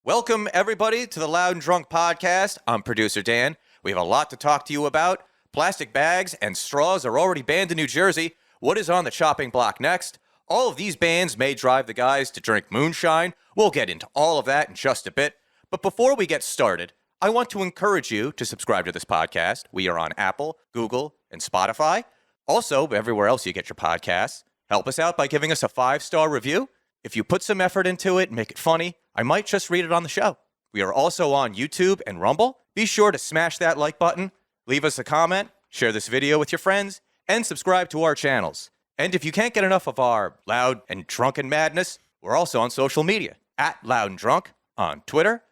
Welcome, everybody, to the Loud and Drunk podcast. I'm producer Dan. We have a lot to talk to you about. Plastic bags and straws are already banned in New Jersey. What is on the chopping block next? All of these bans may drive the guys to drink moonshine. We'll get into all of that in just a bit. But before we get started, I want to encourage you to subscribe to this podcast. We are on Apple, Google, and Spotify. Also, everywhere else you get your podcasts. Help us out by giving us a 5-star review. If you put some effort into it and make it funny, I might just read it on the show. We are also on YouTube and Rumble. Be sure to smash that like button, leave us a comment, share this video with your friends, and subscribe to our channels. And if you can't get enough of our loud and drunken madness, we're also on social media, at Loud and Drunk, on Twitter,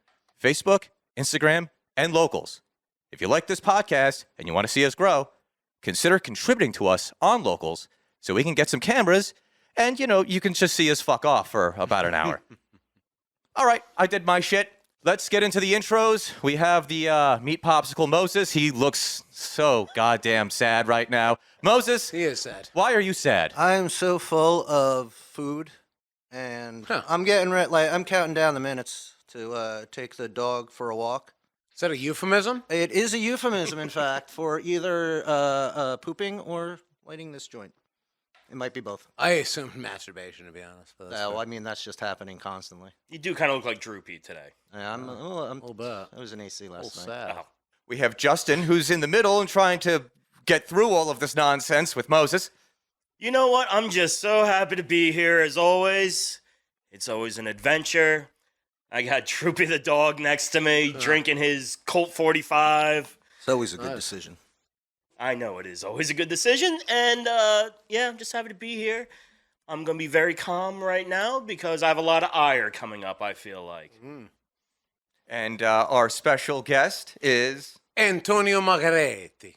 Facebook, Instagram, and Locals. If you like this podcast and you want to see us grow, consider contributing to us on Locals so we can get some cameras and, you can just see us fuck off for about an hour. All right, I did my shit. Let's get into the intros. We have the Meat Popsicle Moses. He looks so goddamn sad right now. Moses. He is sad. Why are you sad? I am so full of food, and I'm getting ready. I'm counting down the minutes to take the dog for a walk. Is that a euphemism? It is a euphemism, in fact, for either pooping or lighting this joint. It might be both. I assumed masturbation, to be honest. But that's just happening constantly. You do kind of look like Droopy today. Yeah, I'm a little bit. I was in AC last night. Sad. Oh. We have Justin, who's in the middle and trying to get through all of this nonsense with Moses. You know what? I'm just so happy to be here as always. It's always an adventure. I got Droopy the dog next to me, drinking his Colt 45. It's always a good decision. I know it is always a good decision. And, I'm just happy to be here. I'm going to be very calm right now because I have a lot of ire coming up, I feel like. And our special guest is... Antonio Margaretti.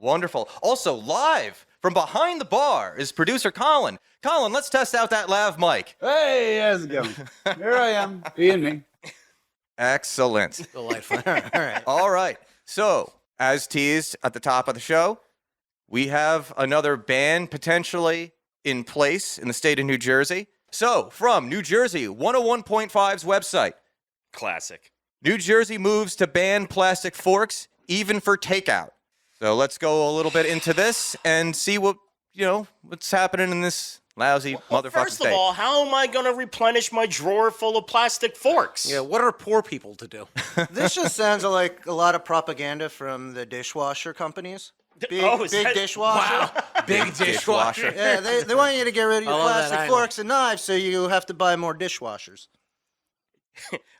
Wonderful. Also, live from behind the bar is producer Colin. Colin, let's test out that lav mic. Hey, how's it going? Here I am, being me. Excellent. Delightful. All right. All right. So, as teased at the top of the show, we have another ban potentially in place in the state of New Jersey. So, from New Jersey 101.5's website, Classic. New Jersey moves to ban plastic forks, even for takeout. So let's go a little bit into this and see what's happening in this lousy motherfucking First state. of all, how am I going to replenish my drawer full of plastic forks? Yeah, what are poor people to do? This just sounds like a lot of propaganda from the dishwasher companies. Big dishwasher. Wow. Big dishwasher. Yeah, they want you to get rid of your I love that plastic angle. forks and knives, so you have to buy more dishwashers.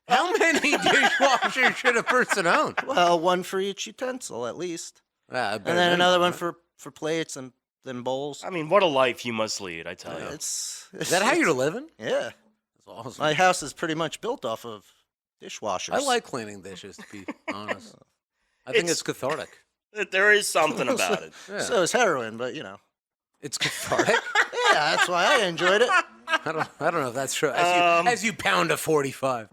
How many dishwashers should a person own? Well, one for each utensil, at least. And And then another one for plates and then bowls. I mean, what a life you must lead, I tell you. It's Is that how you're living? Yeah. That's awesome. My house is pretty much built off of dishwashers. I like cleaning dishes, to be honest. I think it's cathartic. There is something about it. Yeah. So is heroin, but It's cathartic? Yeah, that's why I enjoyed it. I don't know if that's true. As you pound a 45.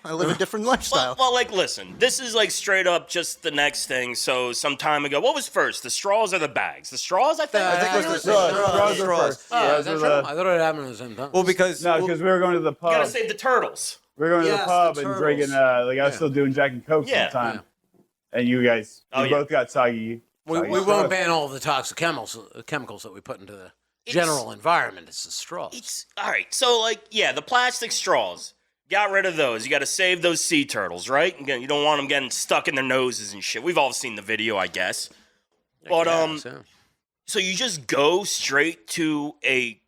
I live a different lifestyle. Well, listen, this is straight up just the next thing. So some time ago, what was first, the straws or the bags? The straws, I think. I think it was the Straws are first. Oh, is that Straws true? are I thought it happened at the same time. Well, because No, because we were going to the You pub. gotta save the turtles. We were going to Yes, the pub the and turtles. drinking. I was still doing Jack and Coke Yeah. at the time. And you guys, Oh, you yeah. both got soggy. We soggy won't straws. ban all of the toxic chemicals that we put into the general environment. It's the straws. It's all right. So the plastic straws. Got rid of those. You got to save those sea turtles, right? You don't want them getting stuck in their noses and shit. We've all seen the video, I guess. But so you just go straight to a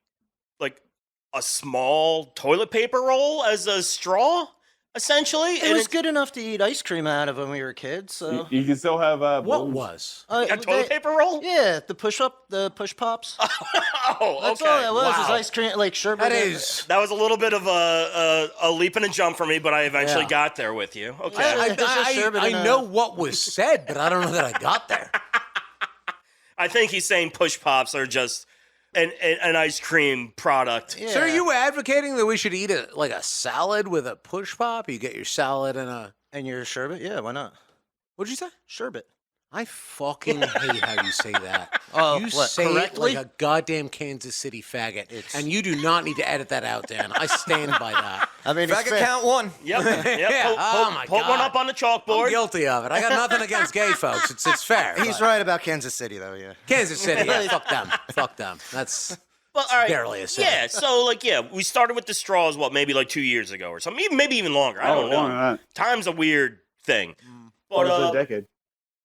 small toilet paper roll as a straw, essentially. It was good enough to eat ice cream out of when we were kids. So You can still have what balloons. was? a toilet paper roll. Yeah, the push pops. Oh, That's okay. all that was. Wow. Is ice cream like sherbet. That is. That was a little bit of a leap and a jump for me, but I eventually Yeah. got there with you. Okay. It's just sherbet I in a- know what was said, but I don't know that I got there. I think he's saying push pops are just an ice cream product. Yeah. So are you advocating that we should eat a salad with a push pop? You get your salad and a... And your sherbet? Yeah, why not? What'd you say? Sherbet. I fucking hate how you say that. Oh, You what, say correctly? it like a goddamn Kansas City faggot. And you do not need to edit that out, Dan. I stand by that. I mean, it's Faggot fair. count 1. Yep. Yeah. Oh, my Put one God. up on the I'm chalkboard. guilty of it. I got nothing against gay folks. It's fair. He's but right about Kansas City, though. Yeah. Kansas City, yeah, fuck them. Fuck them. That's But all right, barely a sin. yeah. So like, yeah, we started with the straws. Maybe like 2 years ago or something. Maybe even longer. I don't know. longer than that. Time's a weird thing. Or But is it a decade?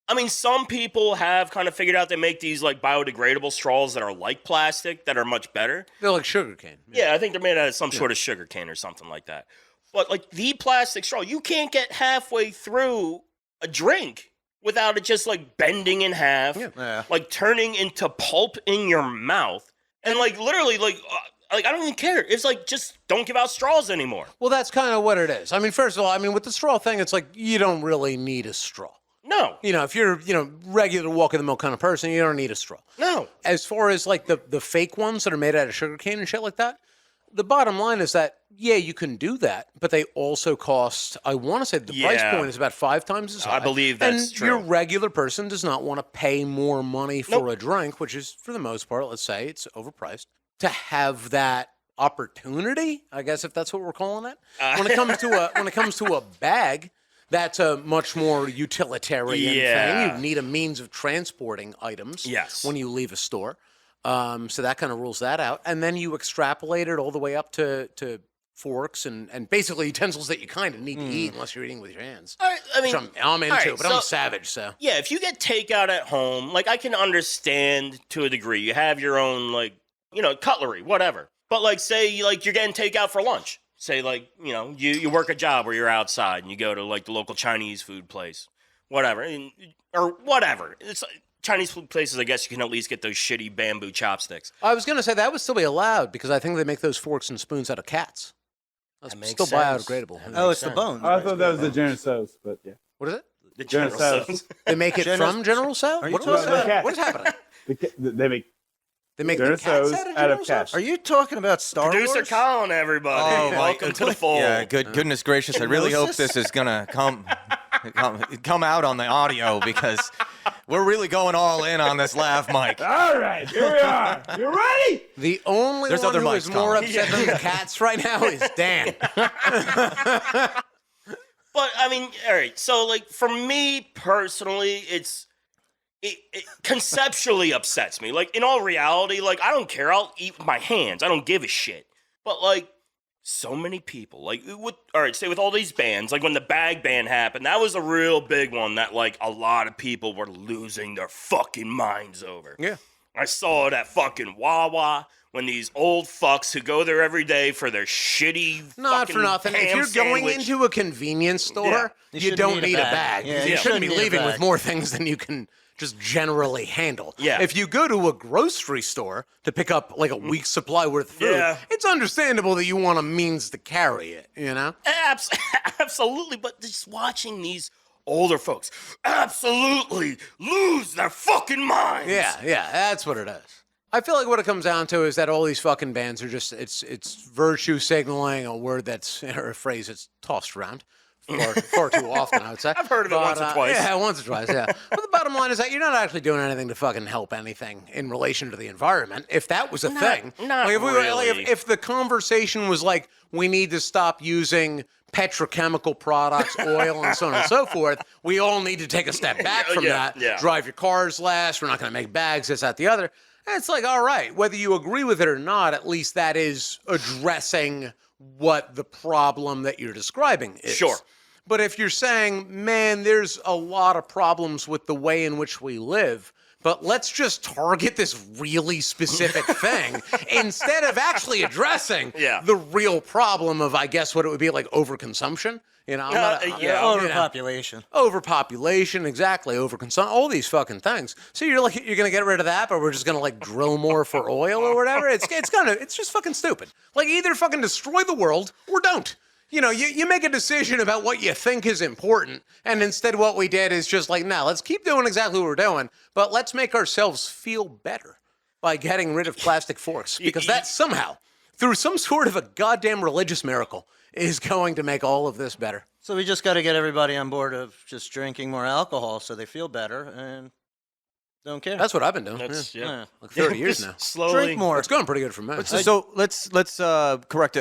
I mean, some people have kind of figured out they make these like biodegradable straws that are like plastic that are much better. They're like sugarcane. Yeah, I think they're made out of some sort of sugar cane or something like that. But like the plastic straw, you can't get halfway through a drink without it just like bending in half, Yeah. like turning into pulp in your mouth, and like literally like I don't even care. It's like just don't give out straws anymore. Well, that's kind of what it is. I mean, first of all, with the straw thing, it's like you don't really need a straw. No, If you're, regular walk-of-the-mill kind of person, you don't need a straw. no. As far as like the fake ones that are made out of sugarcane and shit like that, the bottom line is that, yeah, you can do that, but they also cost, I want to say the price Yeah. point is about 5 times as high. I believe that's and true. your regular person does not want to pay more money for Nope. a drink, which is, for the most part, let's say it's overpriced, to have that opportunity, I guess, if that's what we're calling it. When it comes to a bag, that's a much more utilitarian Yeah. thing. You need a means of transporting items Yes. when you leave a store. So that kind of rules that out. And then you extrapolate it all the way up to forks and basically utensils that you kind of need to eat unless you're eating with your hands. All right, I mean, Which I'm into, all right, but I'm so- a savage, so. Yeah, if you get takeout at home, like I can understand to a degree. You have your own like, cutlery, whatever. But like say like you're getting takeout for lunch. Say like, you work a job where you're outside and you go to like the local Chinese food place. Whatever. Or whatever. It's Chinese food places, I guess you can at least get those shitty bamboo chopsticks. I was going to say that would still be allowed because I think they make those forks and spoons out of cats. That's That makes still sense. biodegradable. That Oh, makes it's the sense. bones. I right? thought that was the Genesos, but yeah. What is it? The General General Tso's. Tso's. They make it General- from General Tso? Are you What talking was that? about- What is happening? They make They make the General cats Tso's out of out General of cats. Tso's? Are you talking about Star Producer Wars? Colin, everybody. Welcome to the fold. Yeah, goodness gracious. I really hope this is going to come out on the audio because we're really going all in on this laugh, Mike. All right, here we are. You ready? The only There's one other who is mics, more Colin. upset than the cats right now is Dan. But I mean, all right. So, like, for me personally, it conceptually upsets me. Like, in all reality, like, I don't care. I'll eat with my hands. I don't give a shit. But like, so many people, like, say with all these bans, like when the bag ban happened, that was a real big one that like a lot of people were losing their fucking minds over. Yeah. I saw it at fucking Wawa when these old fucks who go there every day for their shitty Not for fucking nothing. If ham you're going sandwich. into a convenience store, Yeah. you shouldn't don't need a bag. Yeah, you you shouldn't be shouldn't need a leaving with bag. more things than you can just generally handle. Yeah. If you go to a grocery store to pick up like a week's supply worth of food, Yeah. it's understandable that you want a means to carry it, you know? Absolutely, but just watching these older folks absolutely lose their fucking minds. Yeah, that's what it is. I feel like what it comes down to is that all these fucking bans are just, it's virtue signaling, a word that's, or a phrase that's tossed around. Far too often, I would say. I've heard of it once or twice. Yeah, once or twice, yeah. But the bottom line is that you're not actually doing anything to fucking help anything in relation to the environment. If that was a thing. not like if really. if the conversation was like, we need to stop using petrochemical products, oil, and so on and so forth, we all need to take a step back from that. Yeah. Drive your cars less. We're not going to make bags, this, that, the other. And it's like, all right, whether you agree with it or not, at least that is addressing what the problem that you're describing is. Sure. But if you're saying, man, there's a lot of problems with the way in which we live, but let's just target this really specific thing instead of actually addressing Yeah. the real problem of, I guess, what it would be like overconsumption. You know, yeah. Overpopulation. overpopulation, exactly, overconsumption, all these fucking things. So you're like, you're gonna get rid of that, but we're just gonna like drill more for oil or whatever. It's just fucking stupid. Like either fucking destroy the world or don't. You know, you make a decision about what you think is important, and instead what we did is just like, let's keep doing exactly what we're doing, but let's make ourselves feel better by getting rid of plastic forks, because that somehow, through some sort of a goddamn religious miracle, is going to make all of this better. So we just got to get everybody on board of just drinking more alcohol so they feel better and don't care. That's what I've been doing. That's Yeah. Like 30 years now. Slowly. Drink more. It's going pretty good for me. So let's correct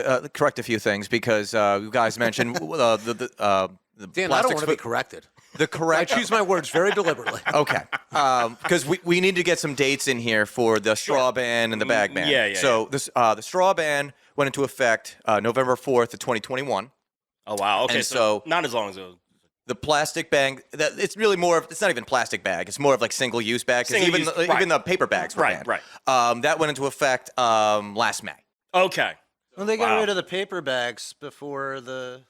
a few things because you guys mentioned the Dan, I don't want to be corrected. The I correct. choose my words very deliberately. Okay, because we need to get some dates in here for the straw ban and the bag ban. Yeah. So this the straw ban went into effect November 4th of 2021. Oh wow. Okay, And so so- not as long as it was. The plastic bag, it's really more of, it's not even plastic bag. It's more of like single-use bag. 'Cause Single-use, right. even the paper bags were Right, banned. That went into effect last May. Okay. Well, they got Wow. rid of the paper bags before the.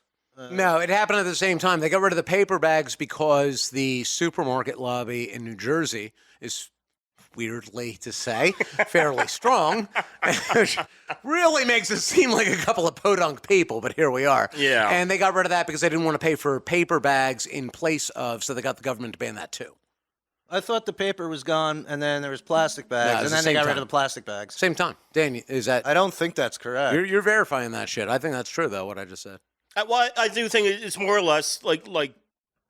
No, it happened at the same time. They got rid of the paper bags because the supermarket lobby in New Jersey is, weirdly to say, fairly strong. Which really makes it seem like a couple of podunk people, but here we are. Yeah. And they got rid of that because they didn't want to pay for paper bags in place of, so they got the government to ban that too. I thought the paper was gone, and then there was plastic bags, No, it's and the then they same got rid time. of the plastic bags. Same time. Dan, is that... I don't think that's correct. You're verifying that shit. I think that's true, though, what I just said. Well, I do think it's more or less like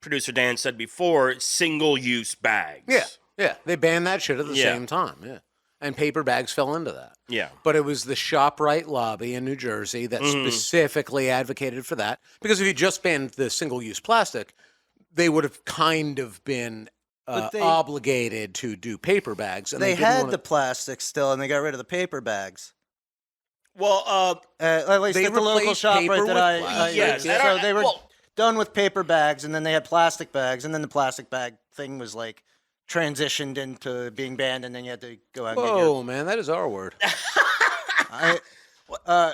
producer Dan said before, single-use bags. Yeah. They banned that shit at the Yeah. same time, yeah. And paper bags fell into that. Yeah. But it was the ShopRite lobby in New Jersey that specifically advocated for that. Because if you just banned the single-use plastic, they would have kind of been But they- obligated to do paper bags. And They didn't had wanna- the plastic still, and they got rid of the paper bags. Well, At least They at the local replaced shop paper right with that I plastic. Yes, used. and So I- they were well- done with paper bags, and then they had plastic bags, and then the plastic bag thing was like transitioned into being banned, and then you had to go out and get your Whoa, man, that is our word.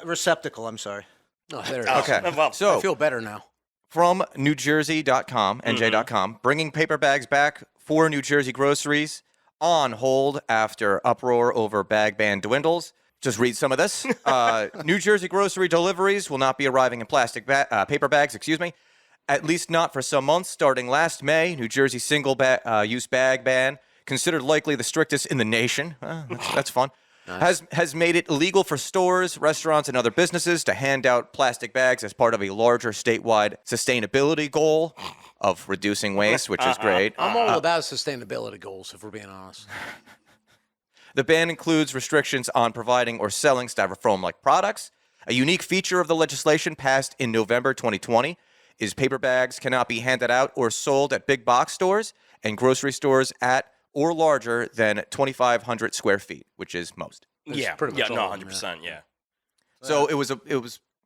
receptacle. I'm sorry. Oh, there it is. Okay, well, I so feel better now. from NewJersey.com, NJ.com, bringing paper bags back for New Jersey groceries on hold after uproar over bag ban dwindles. Just read some of this. New Jersey grocery deliveries will not be arriving in paper bags, at least not for some months. Starting last May, New Jersey single-use bag ban, considered likely the strictest in the nation. That's fun. Has made it illegal for stores, restaurants, and other businesses to hand out plastic bags as part of a larger statewide sustainability goal of reducing waste, which is great. I'm all about sustainability goals, if we're being honest. The ban includes restrictions on providing or selling styrofoam-like products. A unique feature of the legislation passed in November 2020 is paper bags cannot be handed out or sold at big box stores and grocery stores at or larger than 2,500 square feet, which is most. yeah, pretty much yeah, no, all of them, 100%, yeah. So it was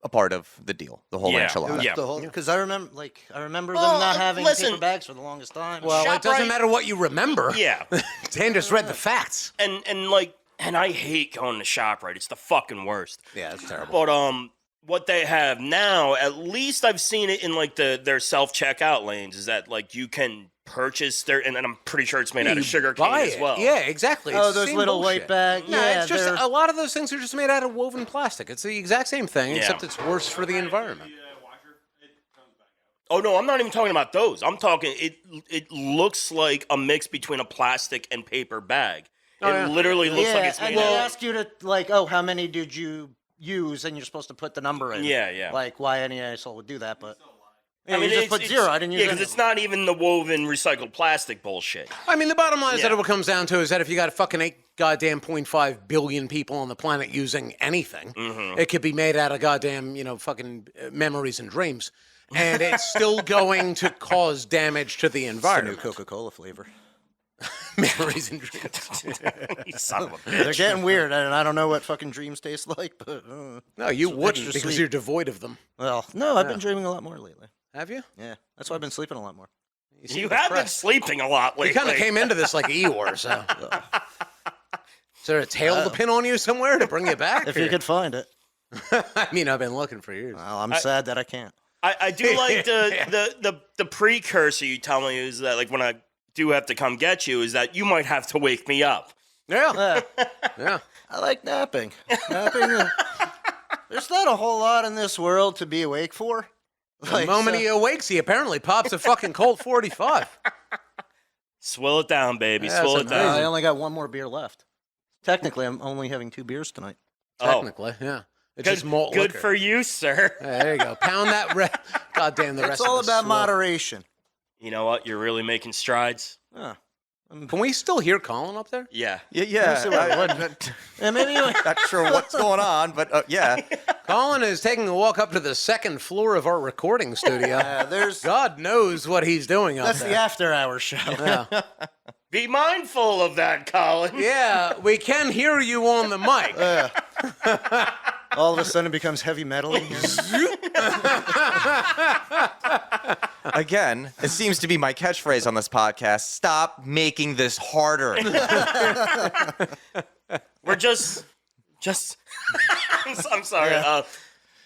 a part of the deal, the whole Yeah. enchilada. Yeah. Because I remember them Well, not having listen. paper bags for the longest time. Well, it doesn't ShopRite- matter what you remember. Yeah. Dan just read the facts. and I hate going to ShopRite. It's the fucking worst. Yeah, it's terrible. But what they have now, at least I've seen it in like their self-checkout lanes, is that like you can purchase and I'm pretty sure it's made out of sugar cane Buy as it. well. Yeah, exactly. Oh, It's the those same little bullshit. white bag. No, Yeah, it's just they're- a lot of those things are just made out of woven plastic. It's the exact same thing, Yeah. except it's worse for the environment. Oh no, I'm not even talking about those. I'm talking it looks like a mix between a plastic and paper bag. Oh, It yeah. looks like it's and made they out. ask you to how many did you use, and you're supposed to put the number in. Yeah. Like why any asshole would do that, but I mean, you just put zero. I didn't use Yeah, because any. it's not even the woven recycled plastic bullshit. I mean, the bottom line is that Yeah. what it comes down to is that if you got fucking 8.5 billion people on the planet using anything, it could be made out of goddamn, fucking memories and dreams. And it's still going to cause damage to the It's a new environment. Coca-Cola flavor. Memories and dreams. You son of a They're getting weird, and I don't know what fucking dreams taste like, but No, you wouldn't extra because sweet. you're devoid of them. well, no, I've been dreaming a lot more lately. Have you? Yeah, that's why I've been sleeping a lot more. seem You have been depressed. sleeping a lot lately. You kind of came into this like Eeyore, so. Is there a tail to pin on you somewhere to bring you back? If you or- could find it. I mean, I've been looking for years. Well, I'm sad that I can't. I do like the precursor you tell me is that like when I do have to come get you is that you might have to wake me up. Yeah, Uh, yeah. I like napping. There's not a whole lot in this world to be awake for. The moment he awakes, he apparently pops a fucking Colt 45. Swill it down, baby. Yeah, Swill that's it I down. only got one more beer left. Technically, I'm only having 2 beers tonight. Oh. Technically, yeah. It's just malt Good liquor. for you, sir. There you go. Pound that. God damn the rest. It's all of the about swirl. moderation. You know what? You're really making strides. Huh. Can we still hear Colin up there? Yeah. Yeah. Yeah, maybe you Not sure what's going on, but yeah. Colin is taking a walk up to the second floor of our recording studio. there's God knows what he's doing up that's there. the after-hour show. Yeah. Be mindful of that, Colin. Yeah, we can hear you on the mic. All of a sudden, it becomes heavy metal in here. Again, it seems to be my catchphrase on this podcast. Stop making this harder. We're just. I'm sorry.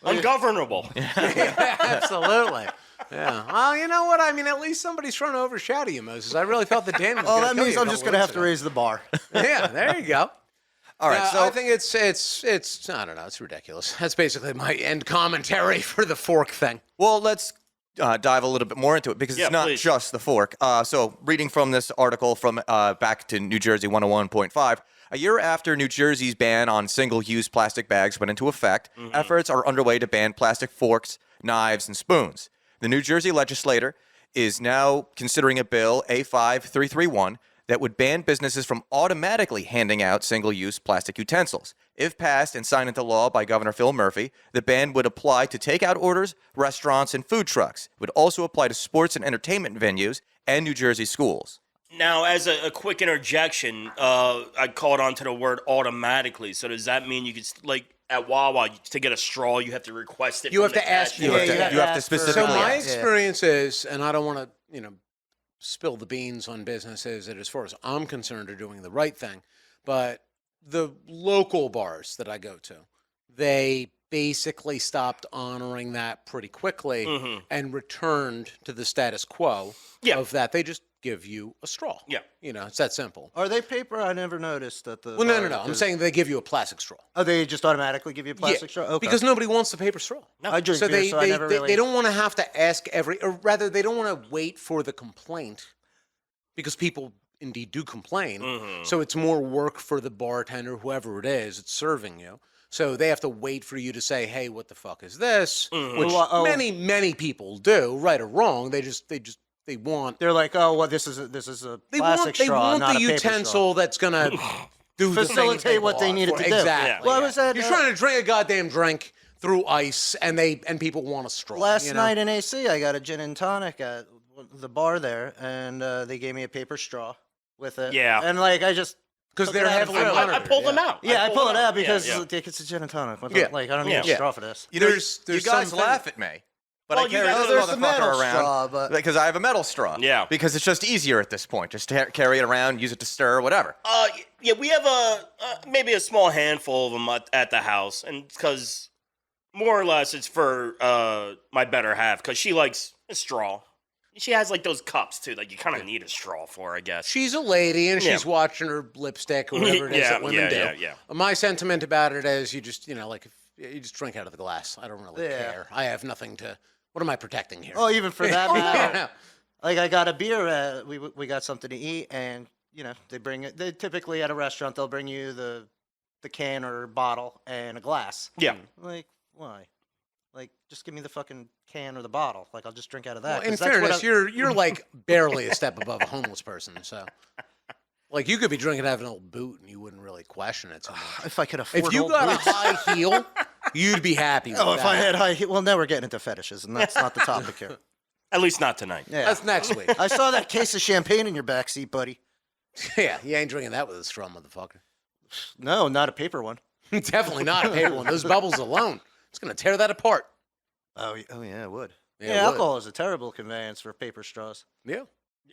Ungovernable. Absolutely. Yeah. Well, you know what? I mean, at least somebody's trying to overshadow you, Moses. I really felt that Dan was Oh, gonna that kill means you a I'm just couple gonna weeks have to ago. raise the bar. Yeah, there you go. All right, so I think it's I don't know, it's ridiculous. That's basically my end commentary for the fork thing. well, let's dive a little bit more into it because Yeah, it's not please. just the fork. So, reading from this article from back to New Jersey 101.5, a year after New Jersey's ban on single-use plastic bags went into effect, efforts are underway to ban plastic forks, knives, and spoons. The New Jersey legislature is now considering a bill, A5331, that would ban businesses from automatically handing out single-use plastic utensils. If passed and signed into law by Governor Phil Murphy, the ban would apply to takeout orders, restaurants, and food trucks. It would also apply to sports and entertainment venues and New Jersey schools. Now, as a quick interjection, I caught on to the word automatically. So does that mean you could, like, at Wawa, to get a straw, you have to request it? You from have the to ask- cashier? You have to- you have to ask for- So specifically my ask. experience is, and I don't want to, spill the beans on businesses that, as far as I'm concerned, are doing the right thing, but the local bars that I go to, they basically stopped honoring that pretty quickly and returned to the status quo of that. They just give you a straw. Yeah. It's that simple. Are they paper? I never noticed that the. Well, no. I'm saying they give you a plastic straw. Oh, they just automatically give you a plastic straw? Okay. Because nobody wants the paper straw. I drink So beer, they, so I they, never they, really. they don't want to have to ask or rather, they don't want to wait for the complaint because people indeed do complain. So it's more work for the bartender, whoever it is, that's serving you. So they have to wait for you to say, "Hey, what the fuck is this?" Which many people do, right or wrong. They want. They're like, oh, well, this is a They plastic want, they straw, want not the a paper straw. utensil that's gonna do the thing Facilitate they what they bought needed for. to do. Exactly. Well, I was at, You're trying to drink a goddamn drink through ice, and people want a straw. Last night in AC, I got a gin and tonic at the bar there, and they gave me a paper straw with it. Yeah. And like, I just because took they're it out heavily of the monitored. I pulled them out. I pull it out because Yeah. like, it's a gin and tonic. Yeah. Like, I don't need Yeah. a straw for this. You know, There's you guys some laugh at me, but Well, I you carry guys- this there's the metal motherfucker around straw, but- because I have a metal straw. Yeah. Because it's just easier at this point. Just to carry it around, use it to stir, whatever. Yeah, we have maybe a small handful of them at the house, and because more or less it's for my better half because she likes a straw. She has like those cups too, like you kind of need a straw for, I guess. She's a lady and she's Yeah. watching her lipstick or whatever it is that women do. Yeah. My sentiment about it is you just, like, if you just drink out of the glass. I don't really Yeah. care. I have nothing to. What am I protecting here? Oh, even for that matter. Yeah. Like, I got a beer. We got something to eat, and they bring it. They typically at a restaurant they'll bring you the can or bottle and a glass. Yeah. Like, why? Like, just give me the fucking can or the bottle. Like, I'll just drink out of that. Well, in 'cause that's what fairness, you're like barely a step above a homeless person. So, like, you could be drinking out of an old boot and you wouldn't really question it so much. if I could afford. If you old got boots. a high heel, you'd be happy. With Oh, if I that. had high heel. Well, now we're getting into fetishes, and that's not the topic here. At least not tonight. Yeah. That's next week. I saw that case of champagne in your backseat, buddy. Yeah, you ain't drinking that with a straw, motherfucker. No, not a paper one. Definitely not a paper one. Those bubbles alone, it's gonna tear that apart. Oh yeah, it would. Yeah, Yeah, it would. alcohol is a terrible conveyance for paper straws. Yeah,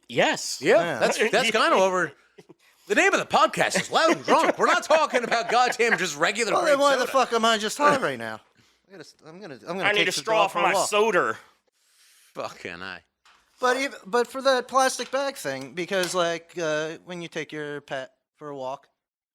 Yes. yeah. That's kind of over. The name of the podcast is Loud and Drunk. We're not talking about goddamn just regular. Well, grape then why the soda. fuck am I just high right now? I'm gonna I need take a the straw dog for a my walk. soda. Fucking I. But for that plastic bag thing, because like when you take your pet for a walk,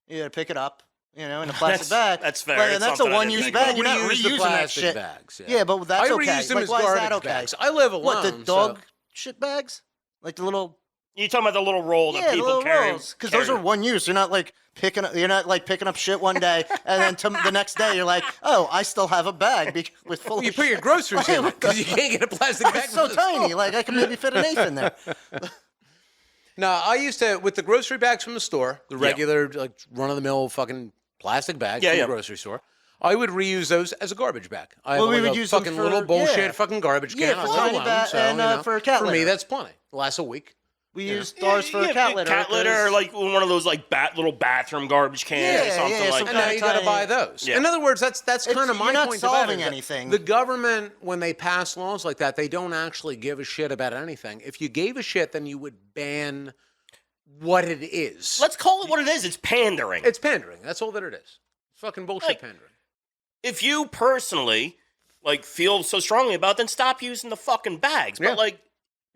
you gotta pick it up, in a plastic bag. That's fair. Like, It's and that's a something I didn't one-use think bag. of. You're not Reuse the reusing that plastic shit. bags. Yeah, but that's I okay. reuse them Like, as why is garbage that okay? bags. I live alone. What, the dog so- shit bags? Like the little You're talking about the little roll that Yeah, the people little carry. rolls. Because those are one use. You're not like picking up shit one day, and then the next day you're like, oh, I still have a bag with full. You put your groceries in it because you can't get a plastic bag. It's so tiny. Like I can maybe fit an eighth in there. No, I used to, with the grocery bags from the store, the regular, like, run-of-the-mill fucking plastic bags from the grocery store, I would reuse those as a garbage bag. I have we like would a use them fucking for- little bullshit yeah. fucking garbage can. Yeah, I for live tiny alone, ba- so, and, you know, for cat for me, litter. that's plenty. Lasts a week. We used ours for cat litter. Cat litter, 'cause- like one of those like little bathroom garbage cans or Yeah, something yeah, like some And that. now you got to tiny- buy those. Yeah. In other words, that's kind of my you're not point solving about it. anything. The government, when they pass laws like that, they don't actually give a shit about anything. If you gave a shit, then you would ban what it is. Let's call it what it is. It's pandering. It's pandering. That's all that it is. It's fucking bullshit Like- pandering. If you personally like feel so strongly about it, then stop using the fucking bags. Yeah. But like,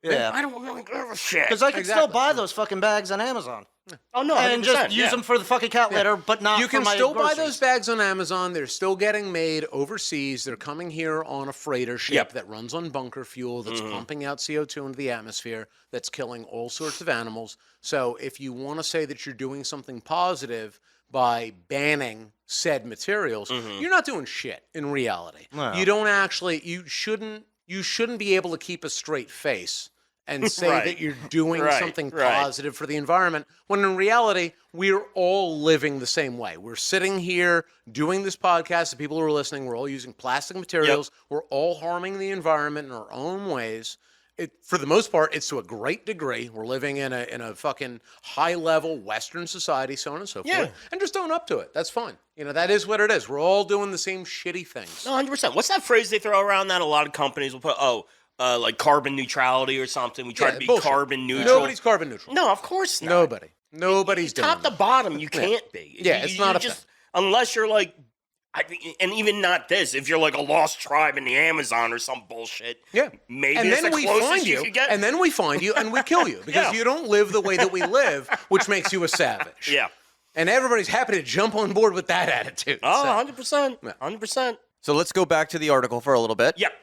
Yeah. I don't really give a shit. Because I can still Exactly. buy those fucking bags on Amazon. Oh no, And 100%, just use them for the fucking cat litter, but not You for can my still buy groceries. those bags on Amazon. They're still getting made overseas. They're coming here on a freighter ship Yep. that runs on bunker fuel that's pumping out CO2 into the atmosphere, that's killing all sorts of animals. So if you want to say that you're doing something positive by banning said materials, you're not doing shit in reality. No. You don't actually you shouldn't be able to keep a straight face and say Right. that you're doing Right, something right. positive for the environment, when in reality, we're all living the same way. We're sitting here doing this podcast. The people who are listening, we're all using plastic materials. We're all harming the environment in our own ways. For the most part, it's to a great degree. We're living in a fucking high-level Western society, so on and so Yeah. forth. And just own up to it. That's fine. You know, that is what it is. We're all doing the same shitty things. No, 100%. What's that phrase they throw around that a lot of companies will put? Like carbon neutrality or something. We try to be bullshit. carbon neutral. Nobody's carbon neutral. No, of course not. Nobody's doing Top to that. bottom, you can't be. Yeah, it's not a just thing. unless you're like, and even not this. If you're like a lost tribe in the Amazon or some bullshit. Yeah. Maybe and it's then the we closest find you, could get. and then we find you, and we kill you because Yeah. you don't live the way that we live, which makes you a savage. Yeah. And everybody's happy to jump on board with that attitude. Oh, So- 100%. 100%. So let's go back to the article for a little bit. Yep.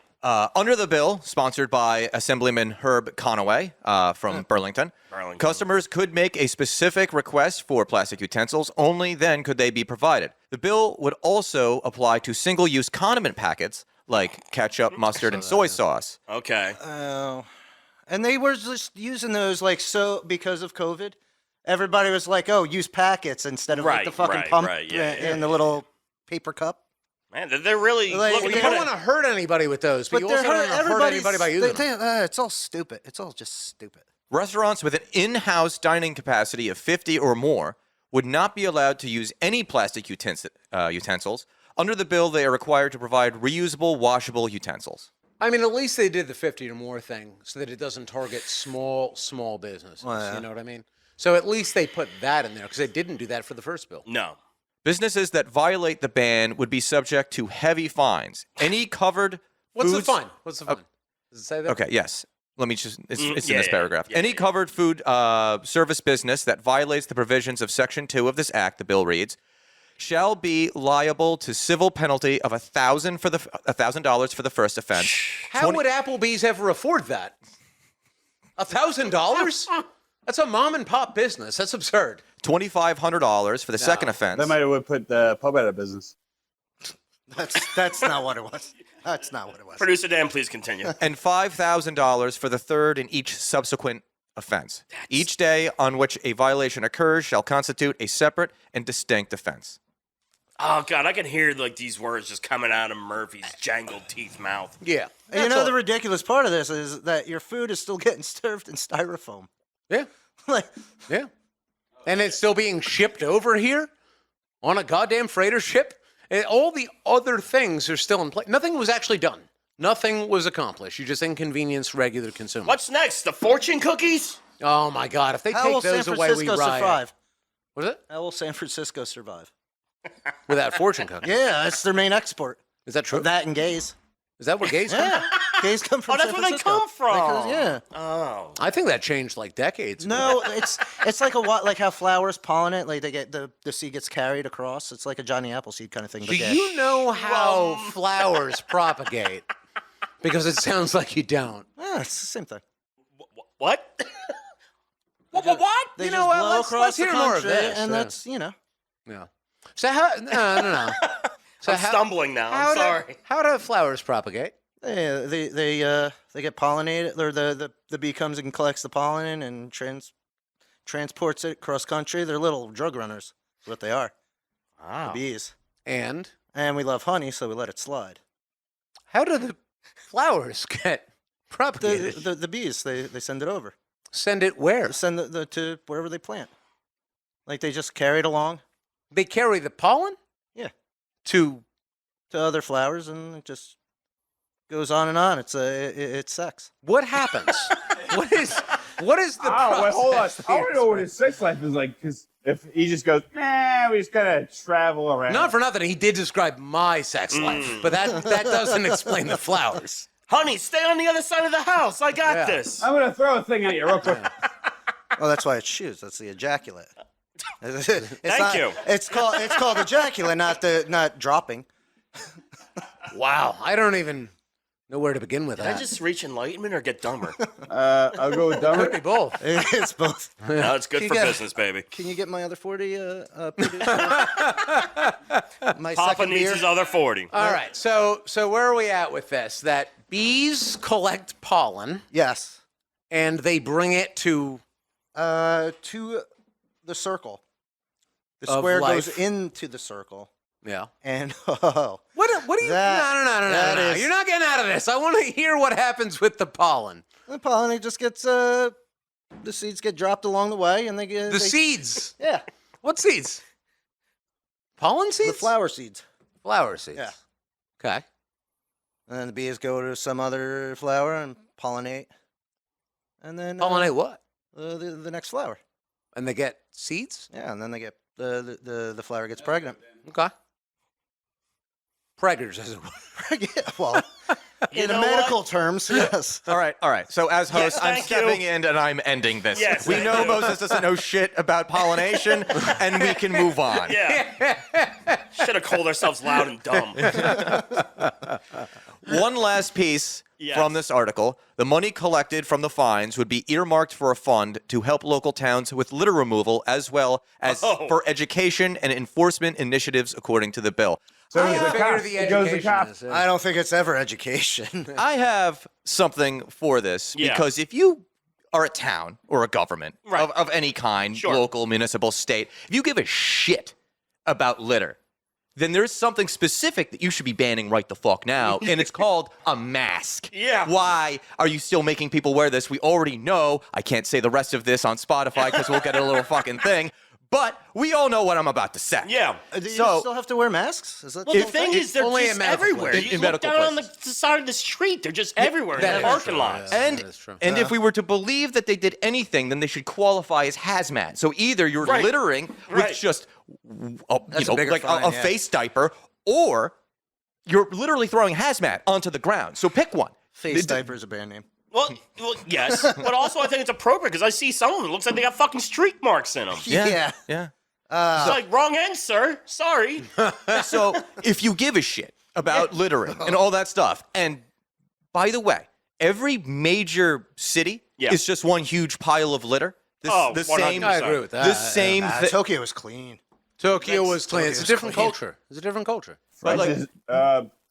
Under the bill, sponsored by Assemblyman Herb Conaway from Burlington, customers could make a specific request for plastic utensils. Only then could they be provided. The bill would also apply to single-use condiment packets like ketchup, mustard, and soy sauce. Okay. Oh. And they were just using those because of COVID. Everybody was like, "Oh, use packets instead of like the Right, fucking pump yeah. in the little paper cup." Man, they're really Like, looking Well, you at don't it. want to hurt anybody with those, but you they're also don't want to hurt anybody by using them. It's all stupid. It's all just stupid. Restaurants with an in-house dining capacity of 50 or more would not be allowed to use any plastic utensils. Under the bill, they are required to provide reusable, washable utensils. I mean, at least they did the 50 or more thing so that it doesn't target small businesses. yeah. You know what I mean? So at least they put that in there because they didn't do that for the first bill. No. Businesses that violate the ban would be subject to heavy fines. Any covered What's foods- the fine? What's the fine? Does it say that? Okay, yes. Let me just, it's in yeah, this yeah, paragraph. yeah, Any yeah. covered food service business that violates the provisions of Section 2 of this act, the bill reads, shall be liable to civil penalty of $1,000 for the first offense. How would Applebee's ever afford that? $1,000? That's a mom and pop business. That's absurd. $2,500 for the second offense. That might have put the pub out of business. That's not what it was. That's not what it was. Producer Dan, please continue. And $5,000 for the third and each subsequent offense. Each day on which a violation occurs shall constitute a separate and distinct offense. Oh God, I can hear like these words just coming out of Murphy's jangled teeth mouth. Yeah. And you know the ridiculous part of this is that your food is still getting served in styrofoam. Yeah. Like, Yeah. And it's still being shipped over here on a goddamn freighter ship. And all the other things are still in place. Nothing was actually done. Nothing was accomplished. You just inconvenienced regular consumers. What's next? The fortune cookies? Oh my God! If they how take will San those away, we Francisco riot. survive? What is it? How will San Francisco survive? Without fortune cookies? Yeah, that's their main export. Is that true? That and gays. Is that where gays come? Yeah, gays come from. Oh, that's San where they Francisco. come from. Because- yeah. Oh. I think that changed like decades ago. No, it's like like how flowers pollinate. Like they get the seed gets carried across. It's like a Johnny Appleseed kind of thing. Do But gay. you know how flowers propagate? Because it sounds like you don't. Yeah, it's the same thing. What? What? They You just know what? blow Let's across the hear more of country, this. and Yeah. that's Yeah. So how? No. So I'm stumbling now. I'm sorry. How do flowers propagate? they get pollinated, or the bee comes and collects the pollen and transports it cross country. They're little drug runners. Is what they are. Wow. The bees. And And we love honey, so we let it slide. how do the flowers get propagated? The bees, they send it over. Send it where? They send the to wherever they plant. Like they just carry it along. They carry the pollen? Yeah. To To other flowers, and it just goes on and on. It's sex. what happens? what is the process? Wait, hold on. I here? want to know what his sex life is like, because if he just goes, nah, we just gotta travel around. Not for nothing, he did describe my sex life, but that doesn't explain the flowers. Honey, stay on the other side of the house. I got Yeah. this. I'm gonna throw a thing at you real quick. Oh, that's why it's shoes. That's the ejaculate. Thank you. It's called ejaculate, not dropping. Wow, I don't even know where to begin with Did I that. just reach enlightenment or get dumber? I'll go with Could be dumber. both. It's both. No, it's good You for got- business, baby. Can you get my other 40? Producer? My Papa second needs beer. his other 40. All right, so where are we at with this? That bees collect pollen Yes. and they bring it to To the circle. The Of square life. goes into the circle, yeah. and What do you? That No. is- You're not getting out of this. I want to hear what happens with the pollen. the pollen just gets the seeds get dropped along the way, and The seeds. Yeah, What seeds? Pollen seeds. the flower seeds. Flower seeds. Yeah. Okay. And then the bees go to some other flower and pollinate, and then Pollinate what? the next flower. And they get seeds. Yeah, and then they get the flower gets pregnant. Okay. Preggers, as it were. Yeah, well, You in know medical what? terms, yes. All right. So as host, I'm thank stepping you. in and I'm ending this. Yes, we thank know you. Moses doesn't know shit about pollination, and we can move on. Yeah. Should have called ourselves loud and dumb. One last piece Yes. from this article. The money collected from the fines would be earmarked for a fund to help local towns with litter removal, as well as Oh. for education and enforcement initiatives, according to the bill. So I the figure cops. the It goes to education cops. is, I don't think it's ever education. I have something for this Yeah. because if you are a town or a government Right. of any kind, Sure. local, municipal, state, if you give a shit about litter, then there's something specific that you should be banning right the fuck now, and it's called a mask. Yeah. Why are you still making people wear this? We already know. I can't say the rest of this on Spotify because we'll get a little fucking thing, but we all know what I'm about to say. Yeah. Do you So- still have to wear masks? Is that Well, the the whole thing thing? is, they're only just in medical everywhere. places. You In look medical down on places. the side of the street. They're just everywhere in that the is parking true, lots. yeah. And That is true. if we were to believe that they did anything, then they should qualify as hazmat. So either you're Right. littering Right. with just a, That's a bigger like fine, a yeah. face diaper, or you're literally throwing hazmat onto the ground. So pick one. Face diaper is a band name. Well, yes, but also I think it's appropriate because I see some of them. It looks like they got fucking streak marks in them. Yeah. Yeah. It's like, wrong end, sir. Sorry. So if you give a shit about littering and all that stuff, and by the way, every major city Yeah. is just one huge pile of litter. Oh, The 100%. same, I agree with that. the same thing. Tokyo was clean. Tokyo was clean. It's a Tokyo's different clean. culture. It's a different culture. But like-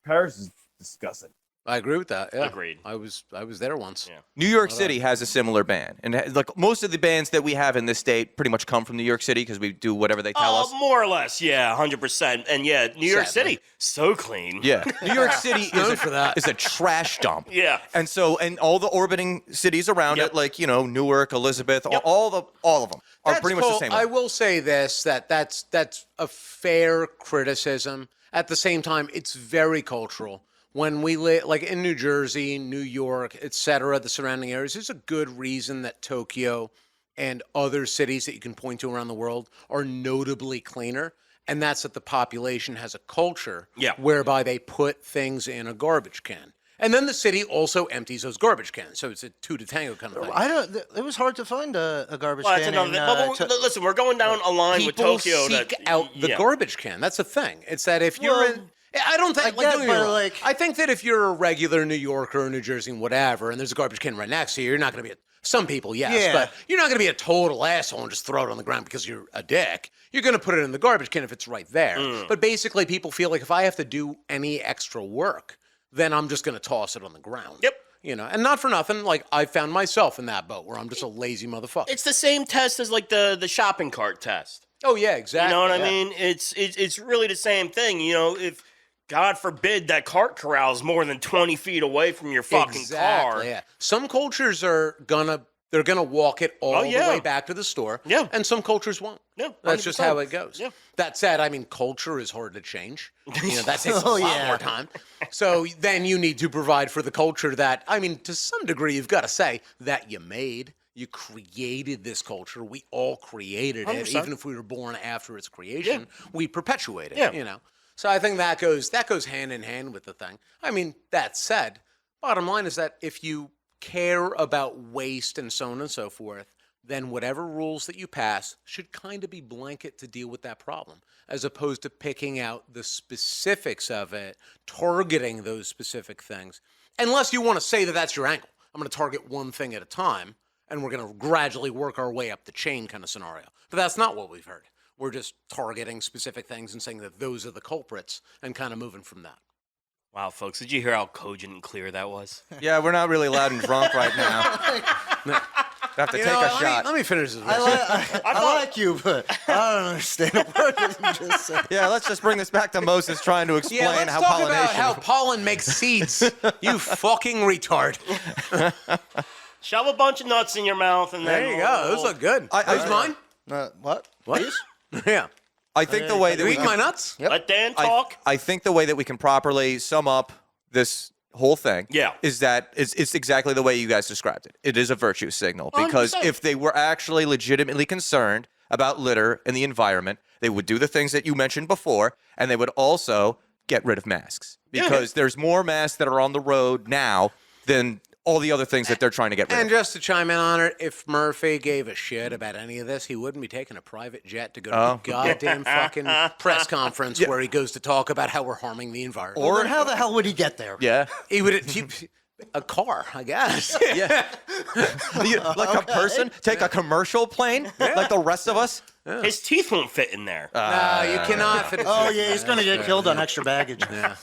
Paris is disgusting. I agree with that. Yeah. Agreed. I was there once. Yeah. New York City has a similar ban, and like most of the bans that we have in this state pretty much come from New York City because we do whatever they tell us. More or less, yeah, 100%. And yeah, New York Sadly. City, so clean. Yeah, New York City known for that. is a trash dump. Yeah. and all the orbiting cities around Yep. it, like Newark, Elizabeth, Yep. all of them are That's pretty much the cool. same. I will say this: that's a fair criticism. At the same time, it's very cultural. When we live, like in New Jersey, New York, etc., the surrounding areas, there's a good reason that Tokyo and other cities that you can point to around the world are notably cleaner. And that's that the population has a culture Yeah. whereby they put things in a garbage can. And then the city also empties those garbage cans. So it's a two to tango kind of thing. I don't. It was hard to find a garbage Well, that's can. another in, thing. But listen, we're going down a line with People Tokyo. seek that, out the yeah. garbage can. That's the thing. It's that if you're Well, in, I don't think. I like, get, don't get me but, wrong. like- I think that if you're a regular New Yorker or New Jersey, whatever, and there's a garbage can right next to you, you're not going to be Some people, yes, Yeah. but you're not going to be a total asshole and just throw it on the ground because you're a dick. You're going to put it in the garbage can if it's right there. But basically, people feel like if I have to do any extra work, then I'm just going to toss it on the ground. Yep. You know, and not for nothing, like I found myself in that boat where I'm just a lazy motherfucker. It's the same test as like the shopping cart test. Oh yeah, exactly. You know what yeah. I mean? It's really the same thing. You know, if God forbid that cart corral's more than 20 feet away from your fucking car. Yeah. Some cultures are they're gonna walk it all the way back to the store. Yeah. And some cultures won't. Yeah, That's just 100%. how it goes. Yeah. That said, I mean, culture is hard to change. You know, that takes a Oh, lot yeah. more time. So then you need to provide for the culture that, I mean, to some degree, you've got to say that you made. You created this culture. We all created it. 100%. Even if we were born after its creation, we perpetuate it. Yeah. You know. So I think that goes hand in hand with the thing. I mean, that said, bottom line is that if you care about waste and so on and so forth, then whatever rules that you pass should kind of be blanket to deal with that problem, as opposed to picking out the specifics of it, targeting those specific things. Unless you want to say that that's your angle. I'm going to target one thing at a time, and we're going to gradually work our way up the chain kind of scenario. But that's not what we've heard. We're just targeting specific things and saying that those are the culprits and kind of moving from that. Wow, folks, did you hear how cogent and clear that was? Yeah, we're not really loud and drunk right now. Have to take a shot. Let me finish this. I like you, but I don't understand a word that you just said. Yeah, let's just bring this back to Moses trying to explain Yeah, let's how talk pollination. about how pollen makes seeds. You fucking retard. Shove a bunch of nuts in your mouth and then There you go. Those look good. Those mine? What? What? Yeah. I think the way that You we eat my nuts? let Dan talk. I think the way that we can properly sum up this whole thing is that it's exactly the way you guys described it. It is a virtue signal because 100%. if they were actually legitimately concerned about litter and the environment, they would do the things that you mentioned before, and they would also get rid of masks because there's more masks that are on the road now than all the other things that they're trying to get rid And of. just to chime in on it, if Murphy gave a shit about any of this, he wouldn't be taking a private jet to go to the goddamn fucking press conference where he goes to talk about how we're harming the environment. Or how the hell would he get there? Yeah. He would a car, I guess. Yeah. Like a person take a commercial plane like the rest of us. His teeth won't fit in there. No, you cannot fit. Oh yeah, he's gonna get killed on extra baggage. Yeah.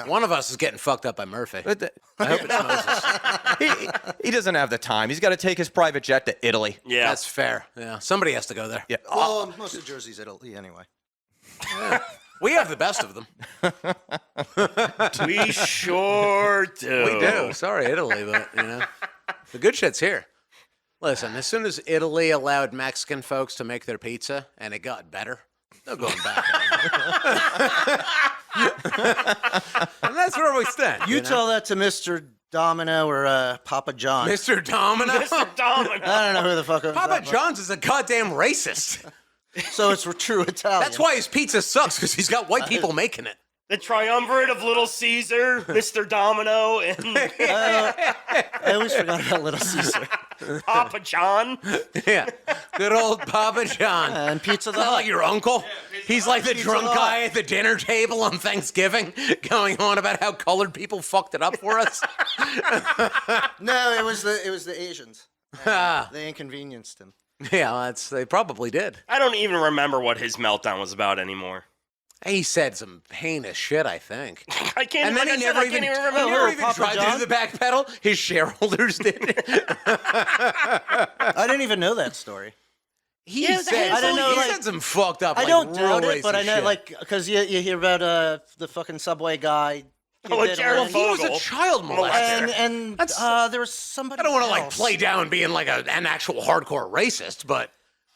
One of us is getting fucked up by Murphy. I hope it's Moses. He doesn't have the time. He's got to take his private jet to Italy. Yeah. That's fair. Yeah, somebody has to go there. Yeah. Well, most of Jersey's Italy anyway. We have the best of them. We sure do. We do. Sorry, Italy, but you know, the good shit's here. Listen, as soon as Italy allowed Mexican folks to make their pizza and it got better, no going back. And that's where we stand. You know? tell that to Mr. Domino or Papa John. Mr. Domino. Mr. Domino. I don't know who the fuck owns Papa that, but- John's is a goddamn racist. So it's true Italian. That's why his pizza sucks, because he's got white people making it. The triumvirate of Little Caesar, Mr. Domino, and I always forgot about Little Caesar. Papa John. Yeah. Good old Papa John. And Pizza the Not Hut. like your uncle. He's like the drunk Hut. guy at the dinner table on Thanksgiving, going on about how colored people fucked it up for us. No, it was the Asians. They inconvenienced him. Yeah, they probably did. I don't even remember what his meltdown was about anymore. He said some heinous shit, I think. I can't. And then like he I said, never I even, can't even he remember. never even Papa tried to John? do the back pedal. His shareholders did. I didn't even know that story. He Yeah, said, I don't know, he like- said some fucked up. I like, don't doubt real it, but I racist know, shit. like, because you hear about the fucking subway guy. Oh, did Jared around- he was a Fogle. child molester. and That's- there was somebody. I don't want to like else. play down being like an actual hardcore racist, but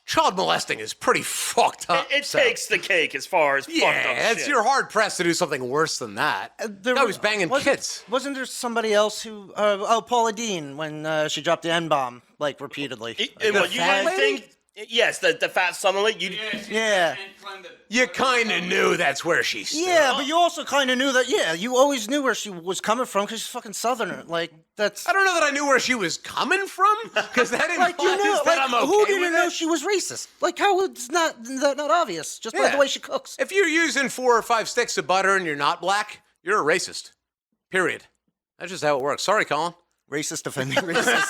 child molesting is pretty fucked up. It so. takes the cake as far as fucked up Yeah, shit. you're hard pressed to do something worse than that. There Guy was banging wasn't- kids. Wasn't there somebody else who? Paula Dean when she dropped the N bomb like repeatedly. And what you fat didn't lady? think? Yes, the fat southern lady. You, Yeah. You kind of knew that's where she stood. Yeah, but you also kind of knew that. Yeah, you always knew where she was coming from because she's fucking Southerner. Like that's I don't know that I knew where she was coming from, because that implies like you know, that like I'm okay who with didn't know it. she was racist? Like how it's not obvious just by Yeah. the way she cooks. If you're using 4 or 5 sticks of butter and you're not black, you're a racist. Period. That's just how it works. Sorry, Colin. Racist offending racist.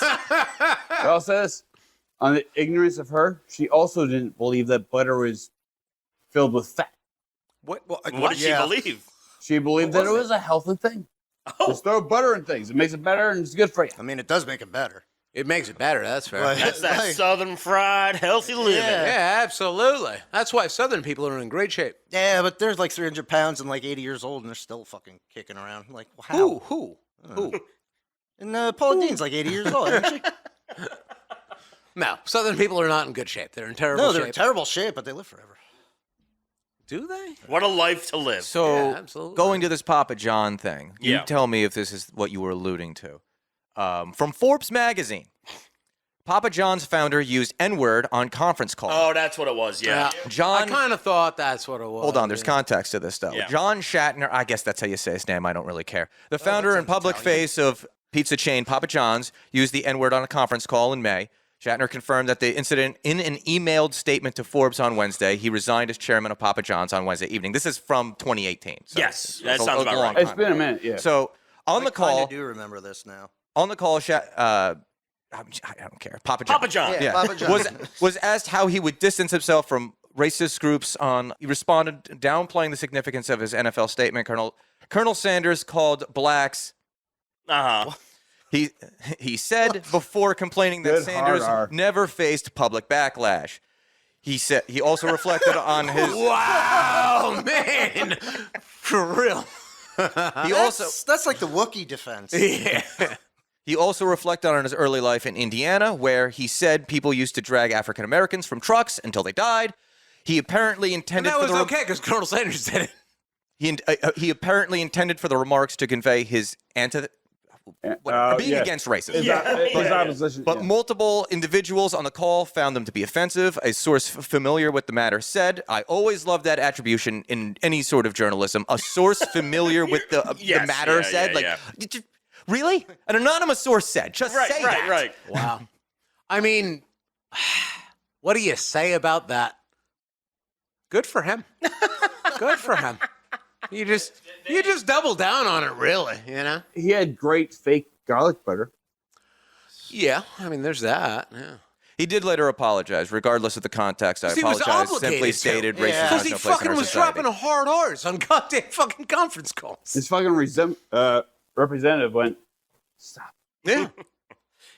I also this, on the ignorance of her, she also didn't believe that butter was filled with fat. What What did she believe? She believed that it was a healthy thing. Oh, Just throw butter in things. It makes it better and it's good for you. I mean, it does make it better. It makes it better, that's fair. But- that's that Like- Southern fried healthy living. Yeah. Yeah, absolutely. That's why Southern people are in great shape. Yeah, but they're like 300 pounds and like 80 years old, and they're still fucking kicking around. Like, how? Who? And Paula Dean's like 80 years old, isn't she? No, Southern people are not in good shape. They're in terrible No, shape. they're in terrible shape, but they live forever. Do they? What a life to live. So, Yeah, absolutely. going to this Papa John thing, you Yeah. tell me if this is what you were alluding to. From Forbes magazine, Papa John's founder used N-word on conference call. Oh, that's what it was. Yeah. I John, kind of thought that's what it was. hold on, there's yeah. context to this though. Yeah. John Shatner, I guess that's how you say his name. I don't really care. The founder that and sounds public Italian. face of pizza chain Papa John's used the N-word on a conference call in May. Shatner confirmed that the incident in an emailed statement to Forbes on Wednesday. He resigned as chairman of Papa John's on Wednesday evening. This is from 2018. So Yes, it's that a sounds about long right. It's time been a ago. minute, yeah. So on the I kinda call, do remember this now. I don't care. Papa John. Papa John. Yeah, Papa John. was asked how he would distance himself from racist groups. He responded downplaying the significance of his NFL statement. Colonel Sanders called blacks. Uh-huh. He said before complaining that Good Sanders hard R. never faced public backlash. He said he also reflected on his. Wow, man. For real. He also That's like the Wookiee defense. Yeah. He also reflected on his early life in Indiana, where he said people used to drag African Americans from trucks until they died. He apparently And intended that for was the okay because Colonel Sanders did it. he apparently intended for the remarks to convey his being against racism. His opposition. But multiple individuals on the call found them to be offensive. A source familiar with the matter said, "I always love that attribution in any sort of journalism. A source familiar with the Yes, matter yeah, said, yeah, like, really? An anonymous source said, just Right, say right, that." right. Wow. I mean, what do you say about that? Good for him. Good for him. You just double down on it, really, you know? He had great fake garlic butter. Yeah, I mean, there's that. Yeah. He did later apologize, regardless of the context. I 'Cause he was apologize. Simply obligated to. stated, Yeah. racism Because has he no place in fucking our was society. dropping hard R's on goddamn fucking conference calls. His fucking representative went, stop. Yeah.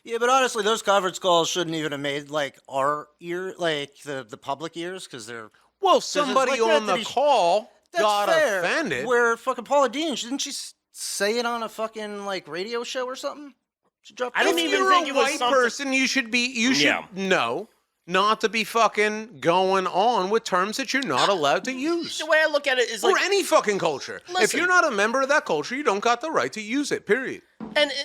Yeah, but honestly, those conference calls shouldn't even have made like our ear, like the public ears, because they're Well, it's somebody like on that the he- call that's got fair. offended. Where fucking Paula Dean, didn't she say it on a fucking like radio show or something? She dropped. I don't If even you're think a it was white something- person, you should Yeah. know not to be fucking going on with terms that you're not allowed to use. The way I look at it is Or like, any fucking culture. If Listen. you're not a member of that culture, you don't got the right to use it, period.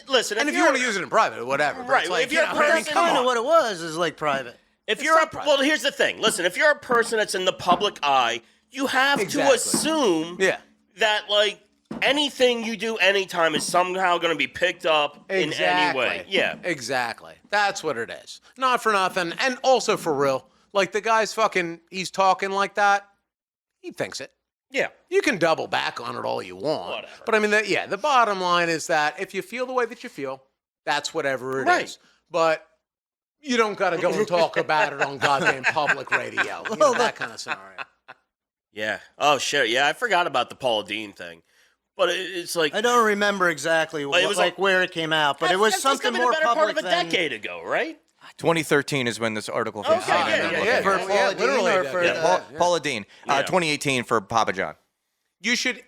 listen, And if you want to use it in private, whatever. But Right, it's like, if you're you a know, I mean, person- come Kind on. of what it was is like private. if you're not private. well, here's the thing. Listen, if you're a person that's in the public eye, you have Exactly. to assume Yeah. that like anything you do anytime is somehow going to be picked up in any way. Yeah. Exactly. That's what it is. Not for nothing. And also for real. Like the guy's fucking, he's talking like that. He thinks it. Yeah. You can double back on it all you want. Whatever. But I mean, the bottom line is that if you feel the way that you feel, that's whatever it is. Right. But you don't got to go and talk about it on goddamn public radio. You know, that kind of scenario. Yeah. Oh shit. Yeah, I forgot about the Paula Dean thing. But it's like I don't remember exactly Well, it was like like- where it came out, but it was that's something been more a better public part of a than decade ago, right? 2013 is when this article came Okay, out. yeah, I'm yeah, looking yeah. at for it. Paula Dean literally or that, for yeah. the, Paula Dean, Yeah. 2018 for Papa John. You should,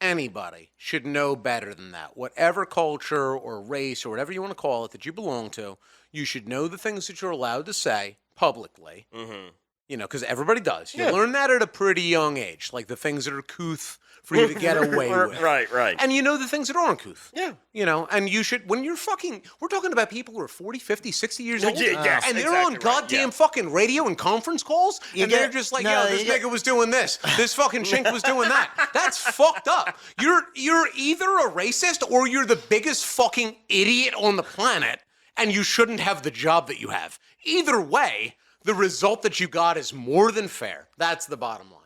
anybody should know better than that. Whatever culture or race or whatever you want to call it that you belong to, you should know the things that you're allowed to say publicly. Mm-hmm. You know, because everybody does. You Yeah. learn that at a pretty young age, like the things that are couth for you to get away with. Right, right. And you know the things that aren't couth. Yeah. You know, and you should, when you're fucking, we're talking about people who are 40, 50, 60 years old. Yes, and they're exactly on right, goddamn yeah. fucking radio and conference calls. You And they're get- just like, no, yo, you this get- nigga was doing this. This fucking chink was doing that. That's fucked up. You're either a racist or you're the biggest fucking idiot on the planet and you shouldn't have the job that you have. Either way, the result that you got is more than fair. That's the bottom line.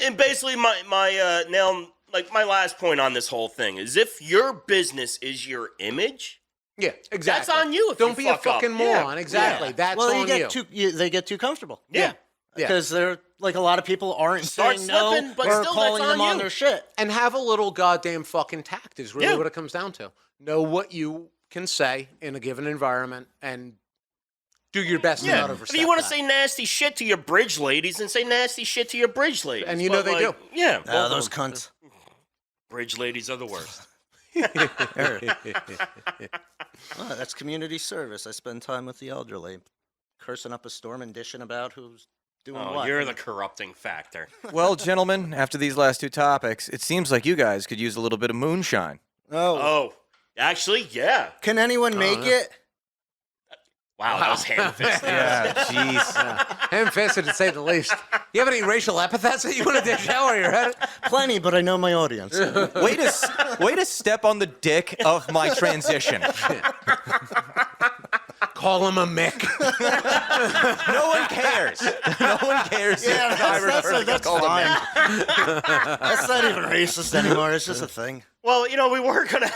And basically, my last point on this whole thing is if your business is your image, Yeah, exactly. That's on you if Don't you be fuck a fucking up. moron. Yeah. Exactly. Yeah. That's Well, on they get too comfortable. Yeah. Yeah. Because they're like a lot of people aren't Start saying slipping, no but or still, calling that's them on on you. their shit. And have a little goddamn fucking tact is really Yeah. what it comes down to. Know what you can say in a given environment and do your best to Yeah. not If overstep you want to that. say nasty shit to your bridge ladies, then say nasty shit to your bridge ladies. And you know But, they do. Yeah. both of Those them. cunts. Bridge ladies are the worst. Oh, that's community service. I spend time with the elderly, cursing up a storm and dishing about who's doing Oh, what. you're the corrupting factor. Well, gentlemen, after these last two topics, it seems like you guys could use a little bit of moonshine. Oh, Oh, actually, yeah. can anyone make it? Wow, that was ham-fisted. Yeah, jeez. Ham-fisted, to say the least. You have any racial epithets that you want to dish out while you're at it? Plenty, but I know my audience. Way to step on the dick of my transition. Call him a Mick. No one cares. No one cares. Yeah, if I refer to that's call them fine. that. That's not even racist anymore. It's just a thing. Well, we were going to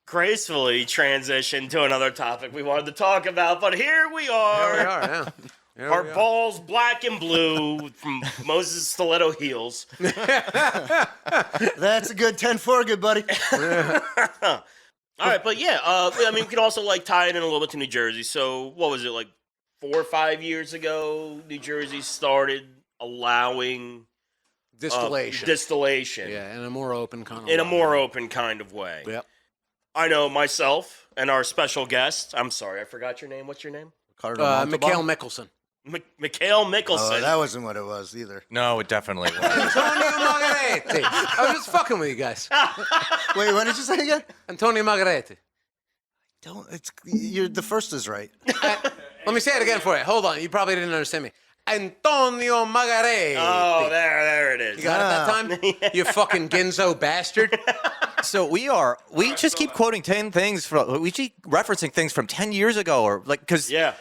gracefully transition to another topic we wanted to talk about, but here we are. There we are, yeah. There Our we are. balls black and blue from Moses' stiletto heels. That's a good 10-4, good buddy. All right, but yeah, we can also tie it in a little bit to New Jersey. So what was it, 4 or 5 years ago, New Jersey started allowing distillation Yeah, in a more open kind of in a way. more open kind of way. Yep. I know myself and our special guest. I'm sorry, I forgot your name. What's your name? Mikhail Mickelson. Mikhail Mickelson. Oh, that wasn't what it was either. No, it definitely was. Antonio Margaretti. I was just fucking with you guys. Wait, what did you say again? Antonio Margaretti. You're the first is right. Let me say it again for you. Hold on. You probably didn't understand me. Antonio Margaretti. Oh, there it is. You got it that time? You fucking Ginzo bastard. So we just keep quoting 10 things we keep referencing things from 10 years ago, or because Yeah.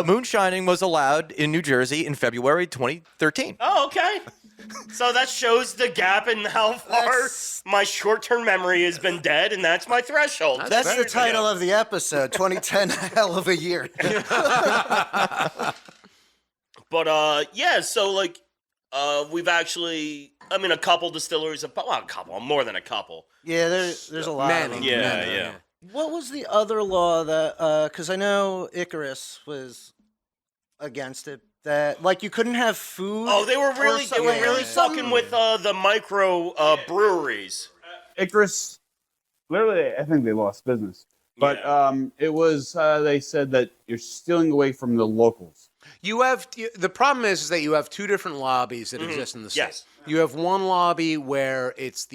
moonshining was allowed in New Jersey in February 2013. Oh, okay. So that shows the gap in how far my short-term memory has been dead, and that's my threshold. That's the title of the episode. 2010, hell of a year. But yeah, so we've actually, a couple distilleries, more than a couple. Yeah, there's a lot of them. Yeah. What was the other law that? Because I know Icarus was against it. That you couldn't have food. Oh, they were really something. fucking with the micro breweries. Icarus, literally, I think they lost business. But it was, they said that you're stealing away from the locals. The problem is that you have two different lobbies that exist in the state. Yes. You have one lobby where it's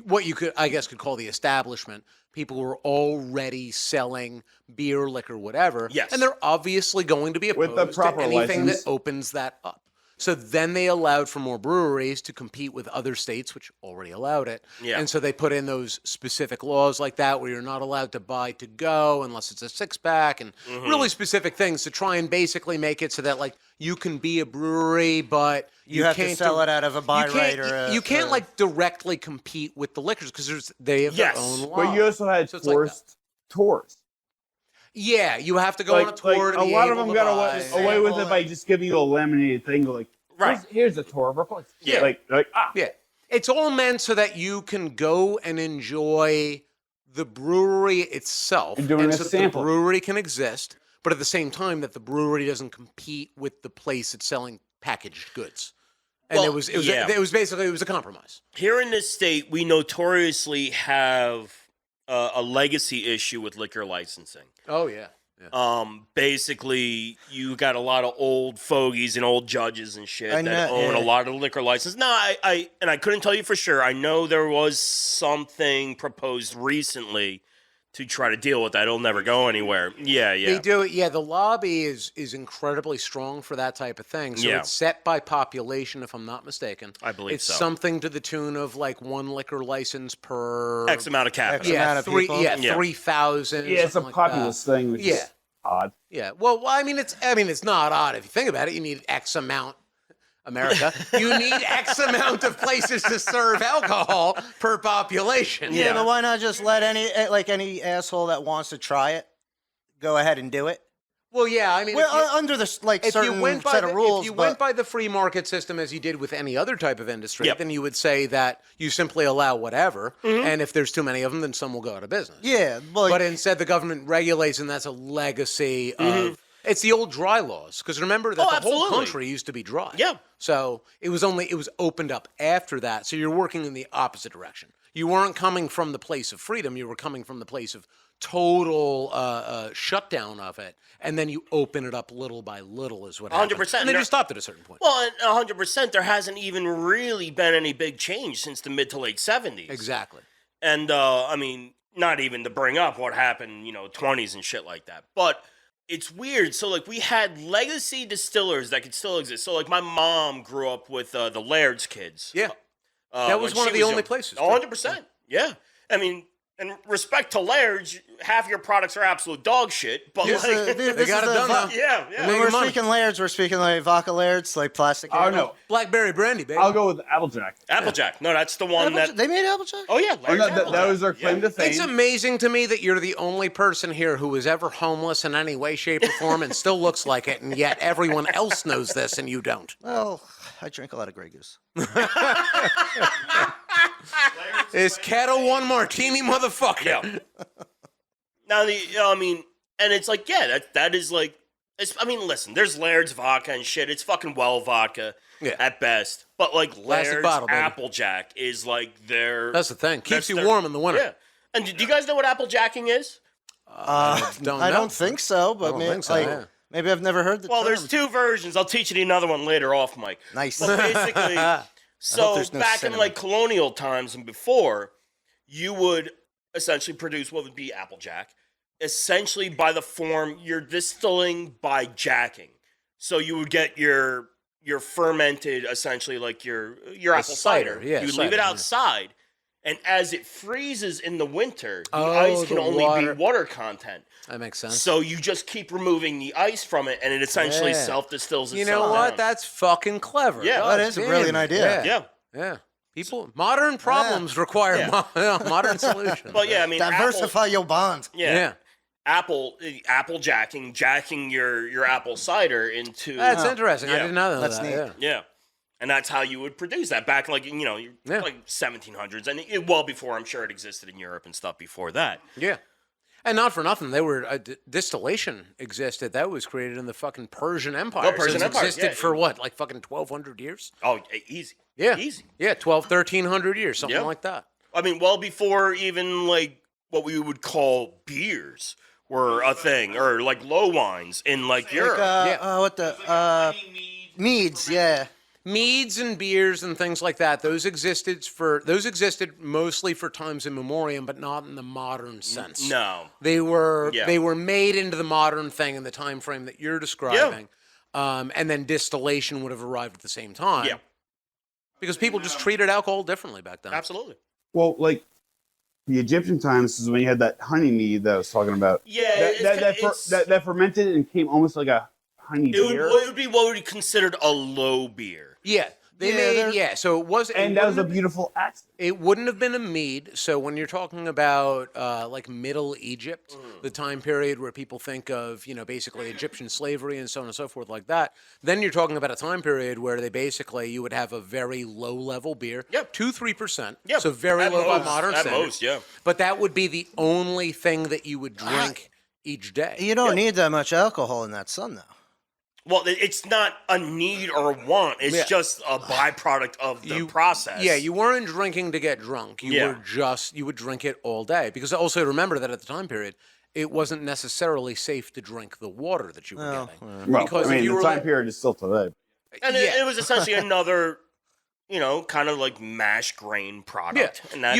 what you could call the establishment. People who are already selling beer, liquor, whatever. Yes. And they're obviously going to be opposed With the proper to anything license. that opens that up. So then they allowed for more breweries to compete with other states, which already allowed it. Yeah. And so they put in those specific laws like that where you're not allowed to buy to go unless it's a 6-pack and really specific things to try and basically make it so that you can be a brewery, but You have to can't sell it out of a buy right or you can't directly compete with the liquors because they have Yes. their own law. But you also had So it's like forced tours. Yeah, you have to go on a tour to a be lot of able them to got buy. away with it by just giving you a laminated thing. Right. Here's a tour of our place. Yeah. Yeah. It's all meant so that you can go and enjoy the brewery itself. You're doing and a so that sample. the brewery can exist, but at the same time that the brewery doesn't compete with the place that's selling packaged goods. And Well, it was basically a compromise. Here in this state, we notoriously have a legacy issue with liquor licensing. Oh yeah. Basically, you got a lot of old fogies and old judges and shit I that know, own a yeah. lot of liquor license. No, I couldn't tell you for sure. I know there was something proposed recently to try to deal with that. It'll never go anywhere. Yeah. They do it. Yeah, the lobby is incredibly strong for that type of thing. So Yeah. it's set by population, if I'm not mistaken. I believe it's so. something to the tune of one liquor license per X amount of capital. X amount of people. Yeah. 3,000. Yeah, it's a something populous thing, which Yeah. is odd. Yeah. Well, it's not odd if you think about it. You need X amount America, you need X amount of places to serve alcohol per population. Yeah, but why not just let any asshole that wants to try it go ahead and do it? Well, yeah, I mean, Under the certain set of rules. If you went by the free market system as you did with any other type of industry, then you would say that you simply allow whatever, and if there's too many of them, then some will go out of business. Yeah, but instead the government regulates, and that's a legacy of. It's the old dry laws, because remember that the whole country used to be dry. Yeah. So it was opened up after that. So you're working in the opposite direction. You weren't coming from the place of freedom. You were coming from the place of total shutdown of it, and then you open it up little by little is what 100%. And then you stopped at a certain point. Well, and 100%, there hasn't even really been any big change since the mid to late 70s. Exactly. And, I mean, not even to bring up what happened, 20s and shit like that. But it's weird. So, like, we had legacy distillers that could still exist. So, like, my mom grew up with the Laird's kids. Yeah. That was one of the only places. 100%. Yeah. I mean, in respect to Laird's, half your products are absolute dog shit. But, They got it done, though. Yeah. when we're speaking Laird's, we're speaking like vodka Laird's, like plastic. Oh no, Blackberry brandy, baby. I'll go with Applejack. Applejack. No, that's the one that. They made Applejack? Oh, yeah. Oh, no, Laird's that Applejack. was their claim to fame. It's amazing to me that you're the only person here who was ever homeless in any way, shape, or form and still looks like it, and yet everyone else knows this and you don't. Well, I drink a lot of Grey Goose. It's Kettle One Martini, motherfucker. Yeah. Now, and it's like, yeah, that is like, listen, there's Laird's vodka and shit. It's fucking well vodka at best. But, like, Laird's bottle, baby. Applejack is, like, their... That's the thing. Keeps you their- warm in the winter. Yeah. And do you guys know what Applejacking is? I don't think so, but don't maybe, think so, yeah. maybe I've never heard the Well, term. there's two versions. I'll teach you another one later off, Mike. Nice. But basically, so there's no back in, cinnamon. like, colonial times and before, you would essentially produce what would be Applejack. Essentially, by the form, you're distilling by jacking. So you would get your fermented, essentially, like your apple cider. Yeah, you cider, leave it yeah. outside, and as it freezes in the winter, the Oh, ice can the only water. be water content. That makes sense. So you just keep removing the ice from it, and it essentially Yeah. self-distills itself. You know what? down. That's fucking clever. Yeah. God That is a damn brilliant it. idea. Yeah. Yeah. Modern problems require modern solutions. But yeah, I mean, Diversify your bond. Yeah. Apple jacking your apple cider into That's interesting. I Yeah. didn't know That's that. neat. Yeah. yeah, and that's how you would produce that back in like like 1700s and well before I'm sure it existed in Europe and stuff before that. Yeah. And not for nothing, they were distillation existed. That was created in the fucking Persian Empire. Persian So it's Empire, existed yeah. for what, like fucking 1,200 years? Oh, easy. Yeah. Easy. Yeah, 1,300 years, something Yeah. like that. I mean, well before even like what we would call beers were a thing, or like low wines in like Europe. Meads, yeah. Meads and beers and things like that, those existed mostly for times in memoriam, but not in the modern sense. No. They were Yeah. they were made into the modern thing in the time frame that you're describing. And then distillation would have arrived at the same time. Yeah. Because people just treated alcohol differently back then. Absolutely. Well, like the Egyptian times is when you had that honey mead that I was talking about. Yeah, That fermented and came almost like a honey beer. it would be what would be considered a low beer. Yeah. So it was And that was a beautiful accent. It wouldn't have been a mead. So when you're talking about like Middle Egypt, the time period where people think of, basically Egyptian slavery and so on and so forth like that, then you're talking about a time period where you would have a very low level beer, Yep. 2-3%, Yep. so very At low by most, modern at standards. most, yeah. But that would be the only thing that you would drink each day. You don't need that much alcohol in that sun, though. Well, it's not a need or a want. It's just a byproduct of the process. Yeah, you weren't drinking to get drunk. You would drink it all day. Because also remember that at the time period, it wasn't necessarily safe to drink the water that you were getting. Well, Because I mean, if you the were time period is still today. And it was essentially another, kind of like mash grain product. Yeah. And that's,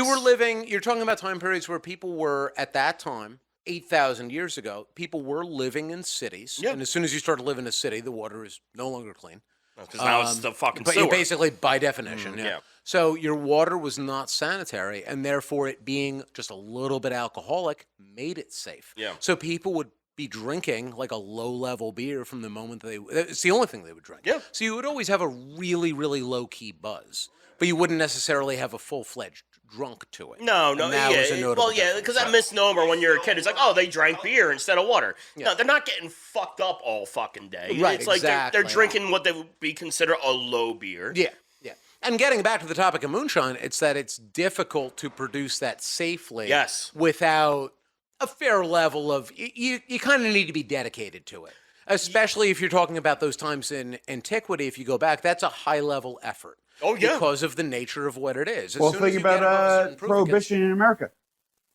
You're talking about time periods where people were, at that time, 8,000 years ago, people were living in cities. Yeah. And as soon as you start to live in a city, the water is no longer clean. because now it's the fucking But sewer. basically, by definition, yeah. So your water was not sanitary, and therefore it being just a little bit alcoholic made it safe. Yeah. So people would be drinking like a low-level beer from the moment it's the only thing they would drink. Yeah. So you would always have a really, really low-key buzz, but you wouldn't necessarily have a full-fledged drunk to it. No, And that was a notable difference. because that misnomer when you're a kid, it's like, oh, they drank beer instead of water. No, they're not getting fucked up all fucking day. Right, it's like exactly. they're drinking what they would be considered a low beer. Yeah, yeah. And getting back to the topic of moonshine, it's that it's difficult to produce that safely. Yes. Without a fair level of you kind of need to be dedicated to it, especially if you're talking about those times in antiquity. If you go back, that's a high level effort. Oh yeah, because of the nature of what it is. Well, think about prohibition in America.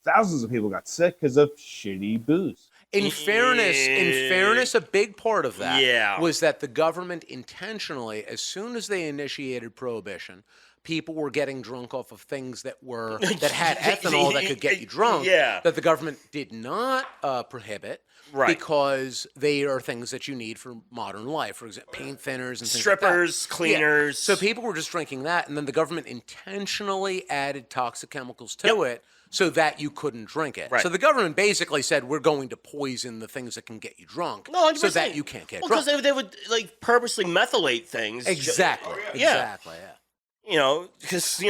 Thousands of people got sick because of shitty booze. In fairness, a big part of that was that the government intentionally, as soon as they initiated prohibition, people were getting drunk off of things that had ethanol that could get you drunk. Yeah. That the government did not prohibit. Right. Because they are things that you need for modern life. For example, paint thinners and things strippers, like that. cleaners. Yeah. So people were just drinking that, and then the government intentionally added toxic chemicals to it so that you couldn't drink it. Right. So the government basically said, we're going to poison the things that can get you drunk so that you can't get drunk. Because they would like purposely methylate things. Exactly. Yeah. Exactly, yeah. You know, because,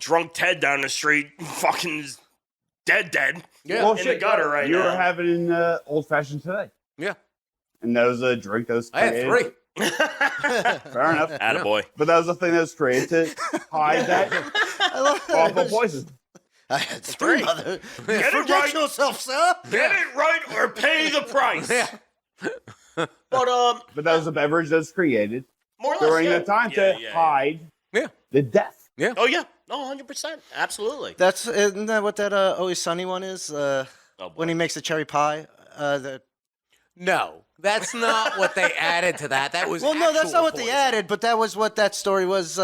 drunk Ted down the street fucking is dead. Yeah. Well, in the gutter right you now. were having old fashioned today. Yeah. And that was a drink that was I had created. 3. Fair enough. Attaboy. But that was the thing that was created to hide that awful poison. I had 3, mother. Get it Forget right. yourself, sir. Get it right or pay the price. Yeah. But But that was a beverage that was created more or less, during yeah. the time Yeah, to yeah. hide Yeah. the death. Yeah. Oh yeah, no, 100%, absolutely. Isn't that what that Always Sunny one is? When he makes the cherry pie. No, that's not what they added to that. That was Well, no, that's actual not what they poison. added, but that was what that story was.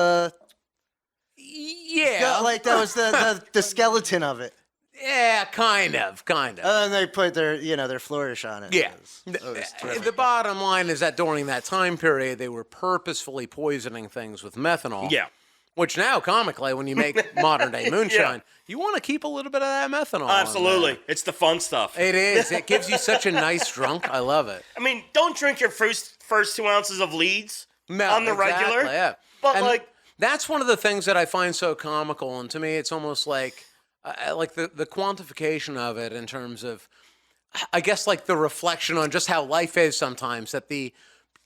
Yeah. Like that was the skeleton of it. Yeah, kind of. And they put their flourish on it. Yeah. It was terrific. The bottom line is that during that time period, they were purposefully poisoning things with methanol. Yeah. Which now, comically, when you make modern day moonshine, you want to keep a little bit of that methanol. on Absolutely, it's the fun stuff. there. It is. It gives you such a nice drunk. I love it. I mean, don't drink your first 2 ounces of Leeds No, on the exactly, regular. Yeah. But And that's one of the things that I find so comical, and to me, it's almost like the quantification of it in terms of, I guess, like the reflection on just how life is sometimes. That the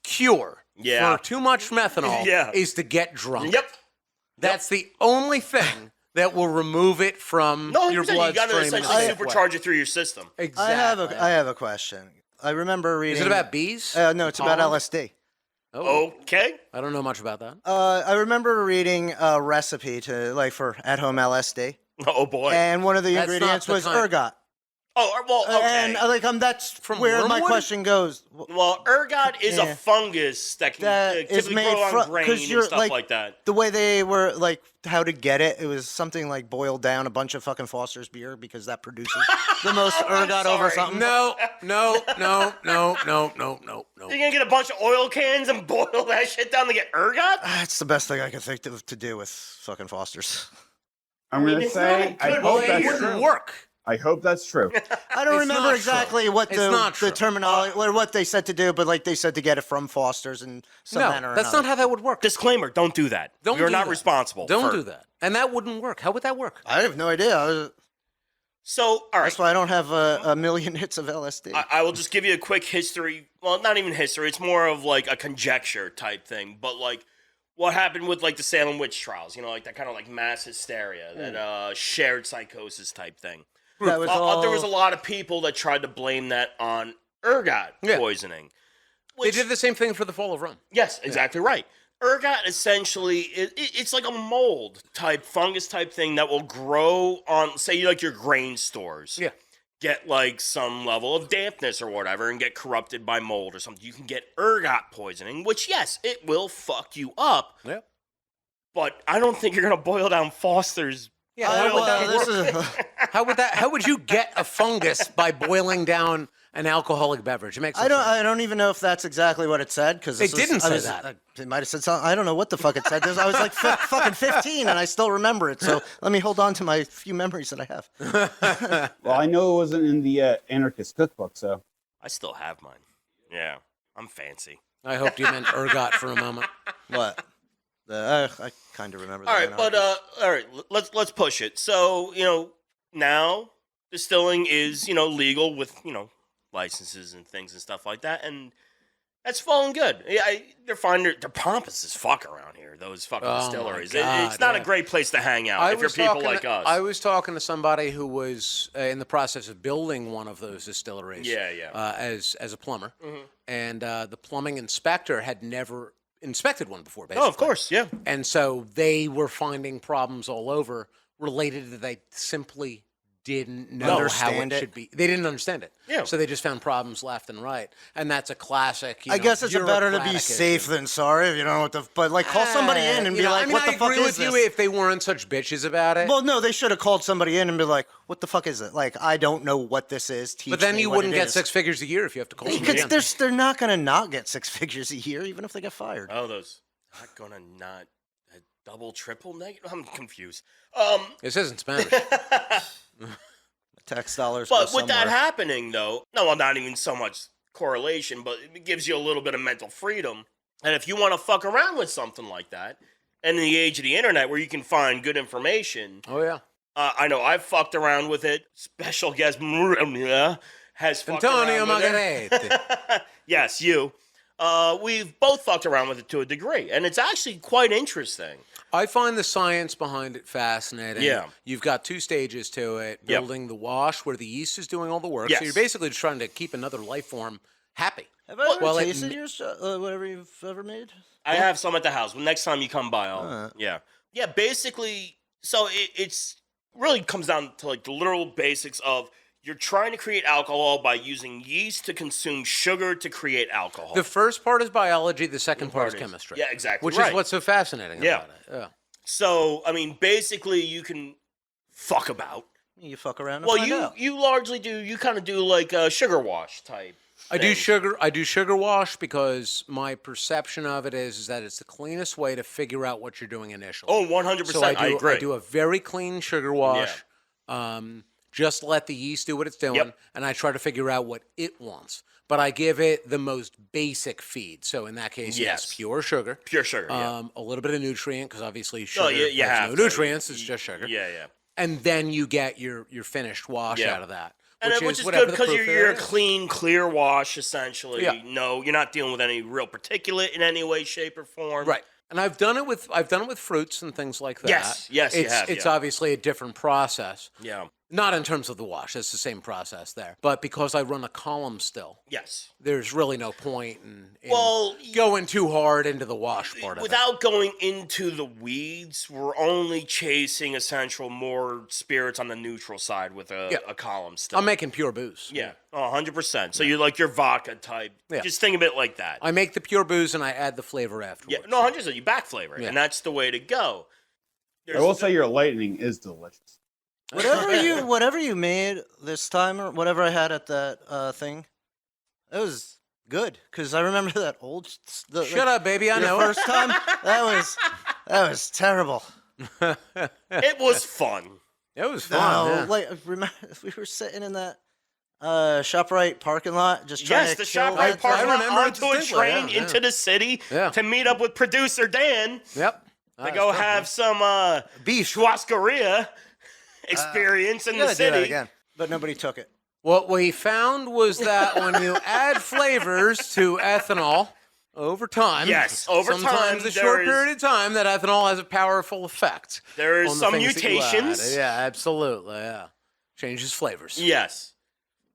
cure for too much methanol is to get drunk. Yep. That's the only thing that will remove it from No, your 100%, you bloodstream. got to in a essentially safe way. supercharge it through your system. Exactly. I have a question. I remember reading. Is it about bees? No, it's about Pollen? LSD. Oh, Okay. I don't know much about that. I remember reading a recipe for at-home LSD, Oh boy. and one of the That's not ingredients the was kind- ergot. Oh well. Okay. And that's From where my wormwood? question goes. Well, ergot is Yeah. a fungus that can That is typically made grow on from grain because and you're stuff like that. the way they were how to get it. It was something like boil down a bunch of fucking Foster's beer because that produces the most ergot over sorry. something. No. You're gonna get a bunch of oil cans and boil that shit down to get ergot? It's the best thing I can think of to do with fucking Foster's. I'm going to it's say, not a I good hope way. that's It wouldn't true. work. I hope that's true. I don't It's remember not exactly true. what It's not true. the terminology or what they said to do, but like they said to get it from Foster's and some manner No, or that's another. not how that would work. Disclaimer: don't do that. Don't You're do not that. responsible. Don't for- do that. And that wouldn't work. How would that work? I have no idea. So, all right. That's why I don't have a million hits of LSD. I will just give you a quick history. Well, not even history. It's more of like a conjecture type thing. But like, what happened with like the Salem witch trials? You know, like that kind of like mass hysteria, that shared psychosis type thing. That was There was a lot of people that tried to blame that on ergot poisoning. They did the same thing for the fall of Rome. Yes, exactly right. Ergot essentially, it's like a mold type, fungus type thing that will grow on, say, like your grain stores. Yeah. Get like some level of dampness or whatever and get corrupted by mold or something. You can get ergot poisoning, which, yes, it will fuck you up. Yeah. But I don't think you're going to boil down Foster's. Yeah. How would that work? This is, How would you get a fungus by boiling down an alcoholic beverage? It makes no sense. I don't even know if that's exactly what it said because It didn't say that. It might have said something. I don't know what the fuck it said. I was like fucking 15 and I still remember it. So let me hold on to my few memories that I have. Well, I know it wasn't in the anarchist cookbook, so I still have mine. Yeah, I'm fancy. I hoped you meant ergot for a moment. What? I kind of remember. All right, but all right, let's push it. So now distilling is legal with licenses and things and stuff like that, and that's falling good. Yeah, they're fine. They're pompous as fuck around here. Those fucking distilleries. God, it's not a great place to hang out if you're people like us. I was talking to somebody who was in the process of building one of those distilleries. As a plumber, and the plumbing inspector had never inspected one before. Basically. Oh, of course, yeah. And so they were finding problems all over related to they simply didn't know how it should be. They didn't understand it. Yeah. So they just found problems left and right. And that's a classic. I guess it's better to be safe than sorry if you don't know what the. But like, call somebody in and be like, "What the fuck is this?" I agree with you if they weren't such bitches about it. Well, no, they should have called somebody in and be like, "What the fuck is it?" Like, I don't know what this is. Teach but then me you what wouldn't it get is. 6 figures a year if you have to call somebody in. Because they're not gonna not get 6 figures a year, even if they get fired. Oh, those not gonna not double, triple negative. I'm confused. This isn't Spanish. Tax dollars. But with that happening, though, not even so much correlation, but it gives you a little bit of mental freedom. And if you want to fuck around with something like that, and in the age of the internet where you can find good information, oh yeah, I know I've fucked around with it. Special guest has fucked Antonio around with Margarete. it. Yes, you. We've both fucked around with it to a degree, and it's actually quite interesting. I find the science behind it fascinating. Yeah. You've got 2 stages to it. Building the wash where the yeast is doing all the work. Yes. So you're basically just trying to keep another life form happy. Have I ever Well, tasted yours, whatever you've ever made? I have some at the house. Well, next time you come by, I'll... Yeah. Basically, so it's really comes down to like the literal basics of you're trying to create alcohol by using yeast to consume sugar to create alcohol. The first part is biology. The second part is chemistry. Yeah, exactly. Which is what's so fascinating about it. Yeah. So, I mean, basically, you can fuck about. You fuck around. You largely do. You kind of do like a sugar wash type. I do sugar wash because my perception of it is that it's the cleanest way to figure out what you're doing initially. Oh, 100%. So I agree. I do a very clean sugar wash. Just let the yeast do what it's doing, and I try to figure out what it wants. But I give it the most basic feed. So in that case, yes, pure sugar. Pure sugar, a little bit of nutrient, because obviously sugar you has have no to. nutrients. It's just sugar. Yeah. And then you get your finished wash out of that. Which is good because you're a clean, clear wash, essentially. Yeah. No, you're not dealing with any real particulate in any way, shape, or form. Right. And I've done it with fruits and things like that. Yes, you have. It's obviously a different process. Yeah. Not in terms of the wash. It's the same process there. But because I run a column still, yes, there's really no point in going too hard into the wash part of it. Without going into the weeds, we're only chasing essential more spirits on the neutral side with a column still. I'm making pure booze. Yeah, 100%. So you like your vodka type. Yeah. Just think of it like that. I make the pure booze and I add the flavor afterwards. Yeah, no, 100%. You back flavor it, and that's the way to go. I will say your lightning is delicious. Whatever you made this time, or whatever I had at that thing, it was good. Because I remember that old. Shut up, baby! I know. First time, that was terrible. It was fun. It was fun. Like remember, we were sitting in that ShopRite parking lot, just trying to the kill ShopRite parking lot onto a distinctly, train into the city to meet up with producer Dan. Yep. To go have some beef churrascaria experience in the do city. that again, but nobody took it. What we found was that when you add flavors to ethanol over time, sometimes a short period of time, that ethanol has a powerful effect. There is on the some things that you mutations. add. Yeah, absolutely. Yeah, changes flavors. Yes.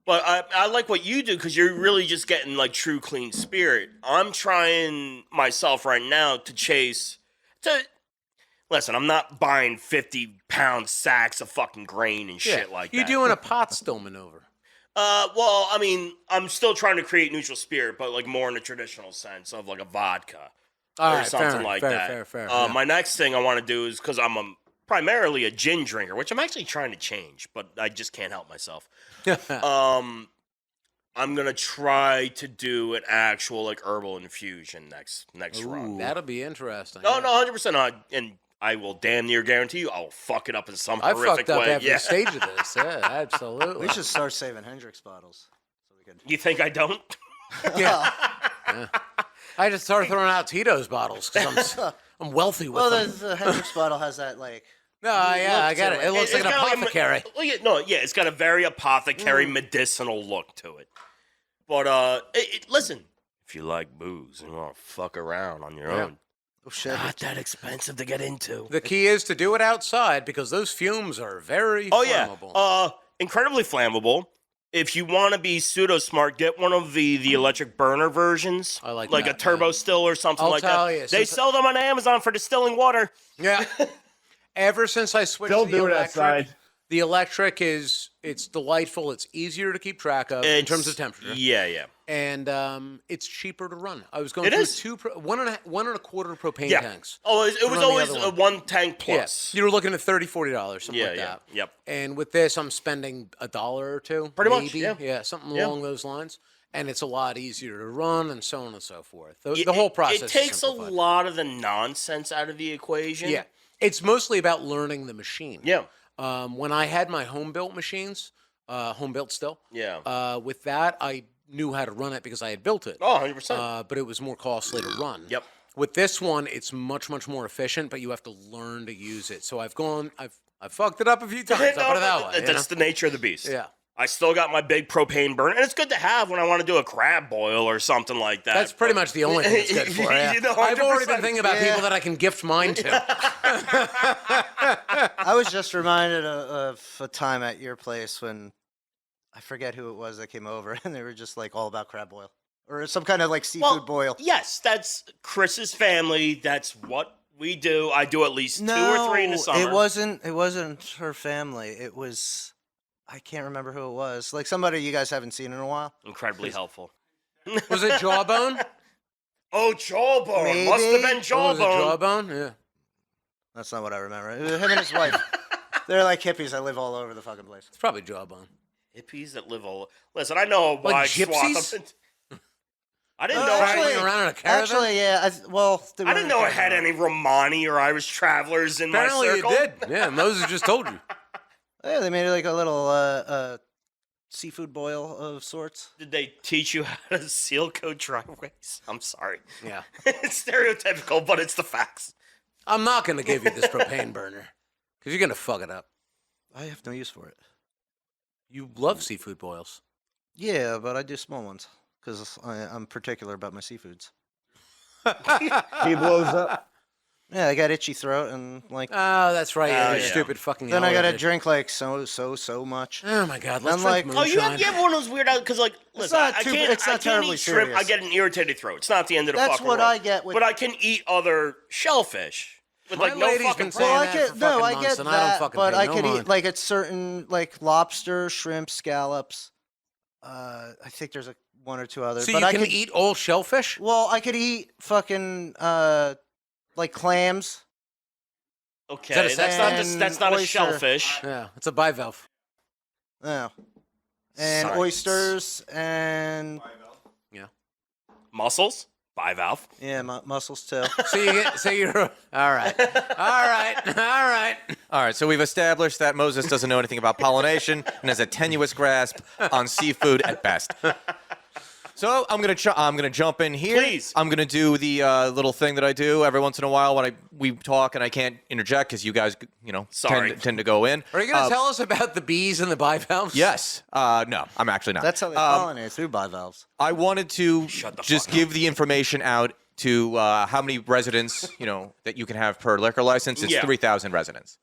But I like what you do because you're really just getting like true clean spirit. I'm trying myself right now to chase. Listen, I'm not buying 50-pound sacks of fucking grain and shit like that. You're doing a pot still maneuver. Well, I mean, I'm still trying to create neutral spirit, but like more in the traditional sense of like a vodka or something like that. Fair. My next thing I want to do is because I'm primarily a gin drinker, which I'm actually trying to change, but I just can't help myself. I'm gonna try to do an actual like herbal infusion next run. That'll be interesting. No, 100%. And I will damn near guarantee you I'll fuck it up in some horrific fucked up way. every stage of this. Yeah, absolutely. We should start saving Hendrix bottles. drinking. You think I don't? Yeah. I just started throwing out Tito's bottles because I'm wealthy with Well, them. the Hendrix bottle has that like. No, yeah, I look got to it. It looks like an got apothecary. It's got a very apothecary medicinal look to it. But listen, if you like booze and want to fuck around on your own, Oh shit! not that expensive to get into. The key is to do it outside because those fumes are very flammable. Yeah, incredibly flammable. If you want to be pseudo smart, get one of the electric burner versions. I like a that, turbo man. still or something I'll like tell that. you, They since- sell them on Amazon for distilling water. Yeah. Ever since I switched Still to the do it electric, outside. the electric it's delightful. It's easier to keep track of in terms of temperature. Yeah. And it's cheaper to run. I was going It through is. one and a quarter propane Yeah. tanks. Oh, it was Run the always other a one. one tank plus. Yeah, you were looking at $30-$40, something like that. Yep. And with this, I'm spending $1 or $2, Pretty much, maybe. yeah. Something Yeah. along those lines. And it's a lot easier to run, and so on and so forth. The whole process. It takes is a simplified. lot of the nonsense out of the equation. Yeah, it's mostly about learning the machine. Yeah. When I had my home built machines, home built still. Yeah. With that, I knew how to run it because I had built it. Oh, 100%. But it was more costly to run. Yep. With this one, it's much more efficient, but you have to learn to use it. So I've fucked it up a few times. I'll put it that way. That's the nature of the beast. Yeah. I still got my big propane burner, and it's good to have when I want to do a crab boil or something like that. That's pretty much the only thing it's good for. Yeah. You know, I've already been 100%. thinking about people that I can gift mine to. I was just reminded of a time at your place when I forget who it was that came over, and they were just like all about crab boil or some kind of like seafood boil. Yes, that's Chris's family. That's what we do. I do at least 2 or 3 in the summer. it wasn't her family. It was I can't remember who it was. Like somebody you guys haven't seen in a while. Incredibly helpful. Was it Jawbone? Oh, Jawbone. Maybe. Must have been Oh, was it Jawbone. Jawbone? Yeah. That's not what I remember. It was him and his wife. They're like hippies that live all over the fucking place. It's probably Jawbone. Hippies that live all... Listen, I know a Like wide swath gypsies? of it. I didn't know... actually- Traveling around in a caravan? Actually, yeah. I didn't know I had any Romani or Irish travelers in Apparently my you circle. did. Yeah, Moses just told you. Yeah, they made like a little seafood boil of sorts. Did they teach you how to seal coat driveways? I'm sorry. Yeah. It's stereotypical, but it's the facts. I'm not going to give you this propane burner because you're going to fuck it up. I have no use for it. You love seafood boils. Yeah, but I do small ones because I'm particular about my seafoods. He blows up. Yeah, I got itchy throat and like. Oh, that's right. Oh, you yeah. stupid fucking Then I gotta elevator. drink like so much. Oh, my God. Let's I'm drink like- Oh, you moonshine. have one of those weird... Because, like, listen, not I too- can't, it's not I can't terribly eat shrimp. serious. I get an irritated throat. It's not the end of the That's fucking what world. I get with. But I can eat other shellfish with, My like, no lady's fucking been saying well, I that get for no, fucking I months, get and I don't that, fucking but pay I no could mind. eat like at certain like lobster, shrimp, scallops. I think there's one or two others. So but you I can could eat all shellfish? Well, I could eat fucking like clams. Okay, Is that a that's not a oyster? shellfish. Yeah, it's a bivalve. Yeah. And Science. oysters and Mussels, bivalve. yeah, mussels too. So you're all right. All right. All right, so we've established that Moses doesn't know anything about pollination and has a tenuous grasp on seafood at best. So I'm gonna jump in here. Please. I'm gonna do the little thing that I do every once in a while when we talk and I can't interject because you guys Sorry. tend to go in. Are you going to tell us about the bees and the bivalves? Yes. No, I'm actually not. That's how they pollinate through bivalves. I wanted to Shut the just fuck give the information out to how many residents that you can have per liquor license. It's Yeah. 3,000 residents.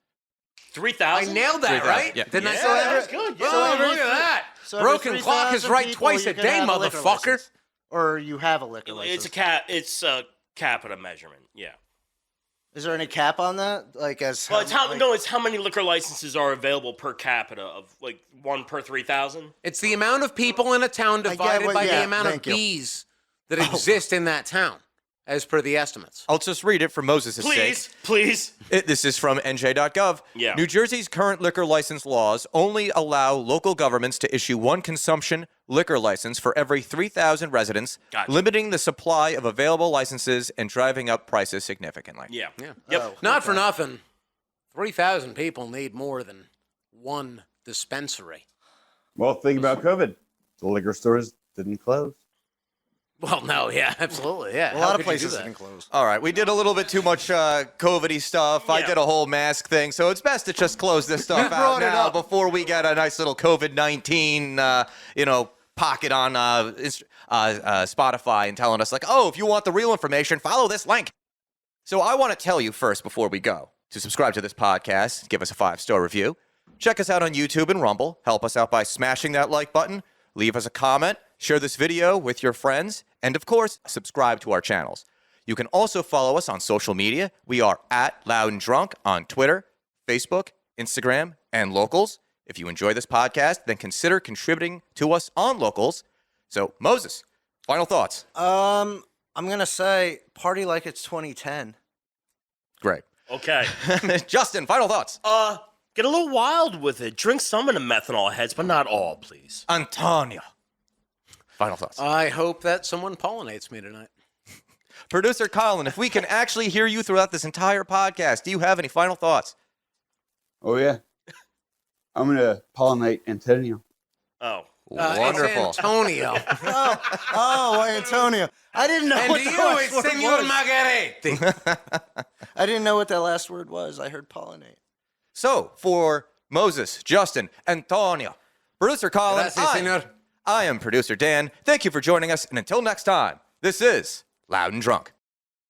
3,000? I nailed that, 3,000, right? yeah. Didn't I Yeah, say that? that's good. Yeah. Oh, every look at that. So every Broken clock is 3,000 right people, twice you a can day, have a liquor motherfucker. license. Or you have a liquor license. It's a capita measurement. Yeah. Is there any cap on that? Like as Well, it's how many liquor licenses are available per capita of like 1 per 3,000. It's the amount of people in a town get divided what- by the yeah, amount of thank you. bees that exist in that town, as per the estimates. I'll just read it for Moses' sake. Please. This is from NJ.gov. Yeah. New Jersey's current liquor license laws only allow local governments to issue one consumption liquor license for every 3,000 residents, Gotcha. limiting the supply of available licenses and driving up prices significantly. Yeah. Yeah. Yep. Oh. Not for nothing. 3,000 people need more than one dispensary. Well, think about COVID. The liquor stores didn't close. Well, no, yeah, absolutely, yeah. A How lot could of you do places that? didn't close. All right, we did a little bit too much COVID-y stuff. I Yeah. did a whole mask thing, so it's best to just close this stuff out brought it now up. before we get a nice little COVID-19, pocket on Spotify and telling us like, oh, if you want the real information, follow this link. So I want to tell you first before we go to subscribe to this podcast, give us a 5-star review. Check us out on YouTube and Rumble. Help us out by smashing that like button. Leave us a comment. Share this video with your friends. And of course, subscribe to our channels. You can also follow us on social media. We are at Loud and Drunk on Twitter, Facebook, Instagram, and Locals. If you enjoy this podcast, then consider contributing to us on Locals. So, Moses, final thoughts. I'm gonna say party like it's 2010. Great. Okay. Justin, final thoughts. Get a little wild with it. Drink some of the methanol heads, but not all, please. Antonio. Final thoughts. I hope that someone pollinates me tonight. Producer Colin, if we can actually hear you throughout this entire podcast, do you have any final thoughts? Oh, yeah. I'm going to pollinate Antonio. Oh. Wonderful. It's Antonio. Oh, Antonio. I didn't know And what to the you, last it's word Senor was. Margarete. I didn't know what that last word was. I heard pollinate. So, for Moses, Justin, Antonio, producer Colin, Gracias, senor. I am producer Dan. Thank you for joining us, and until next time, this is Loud and Drunk.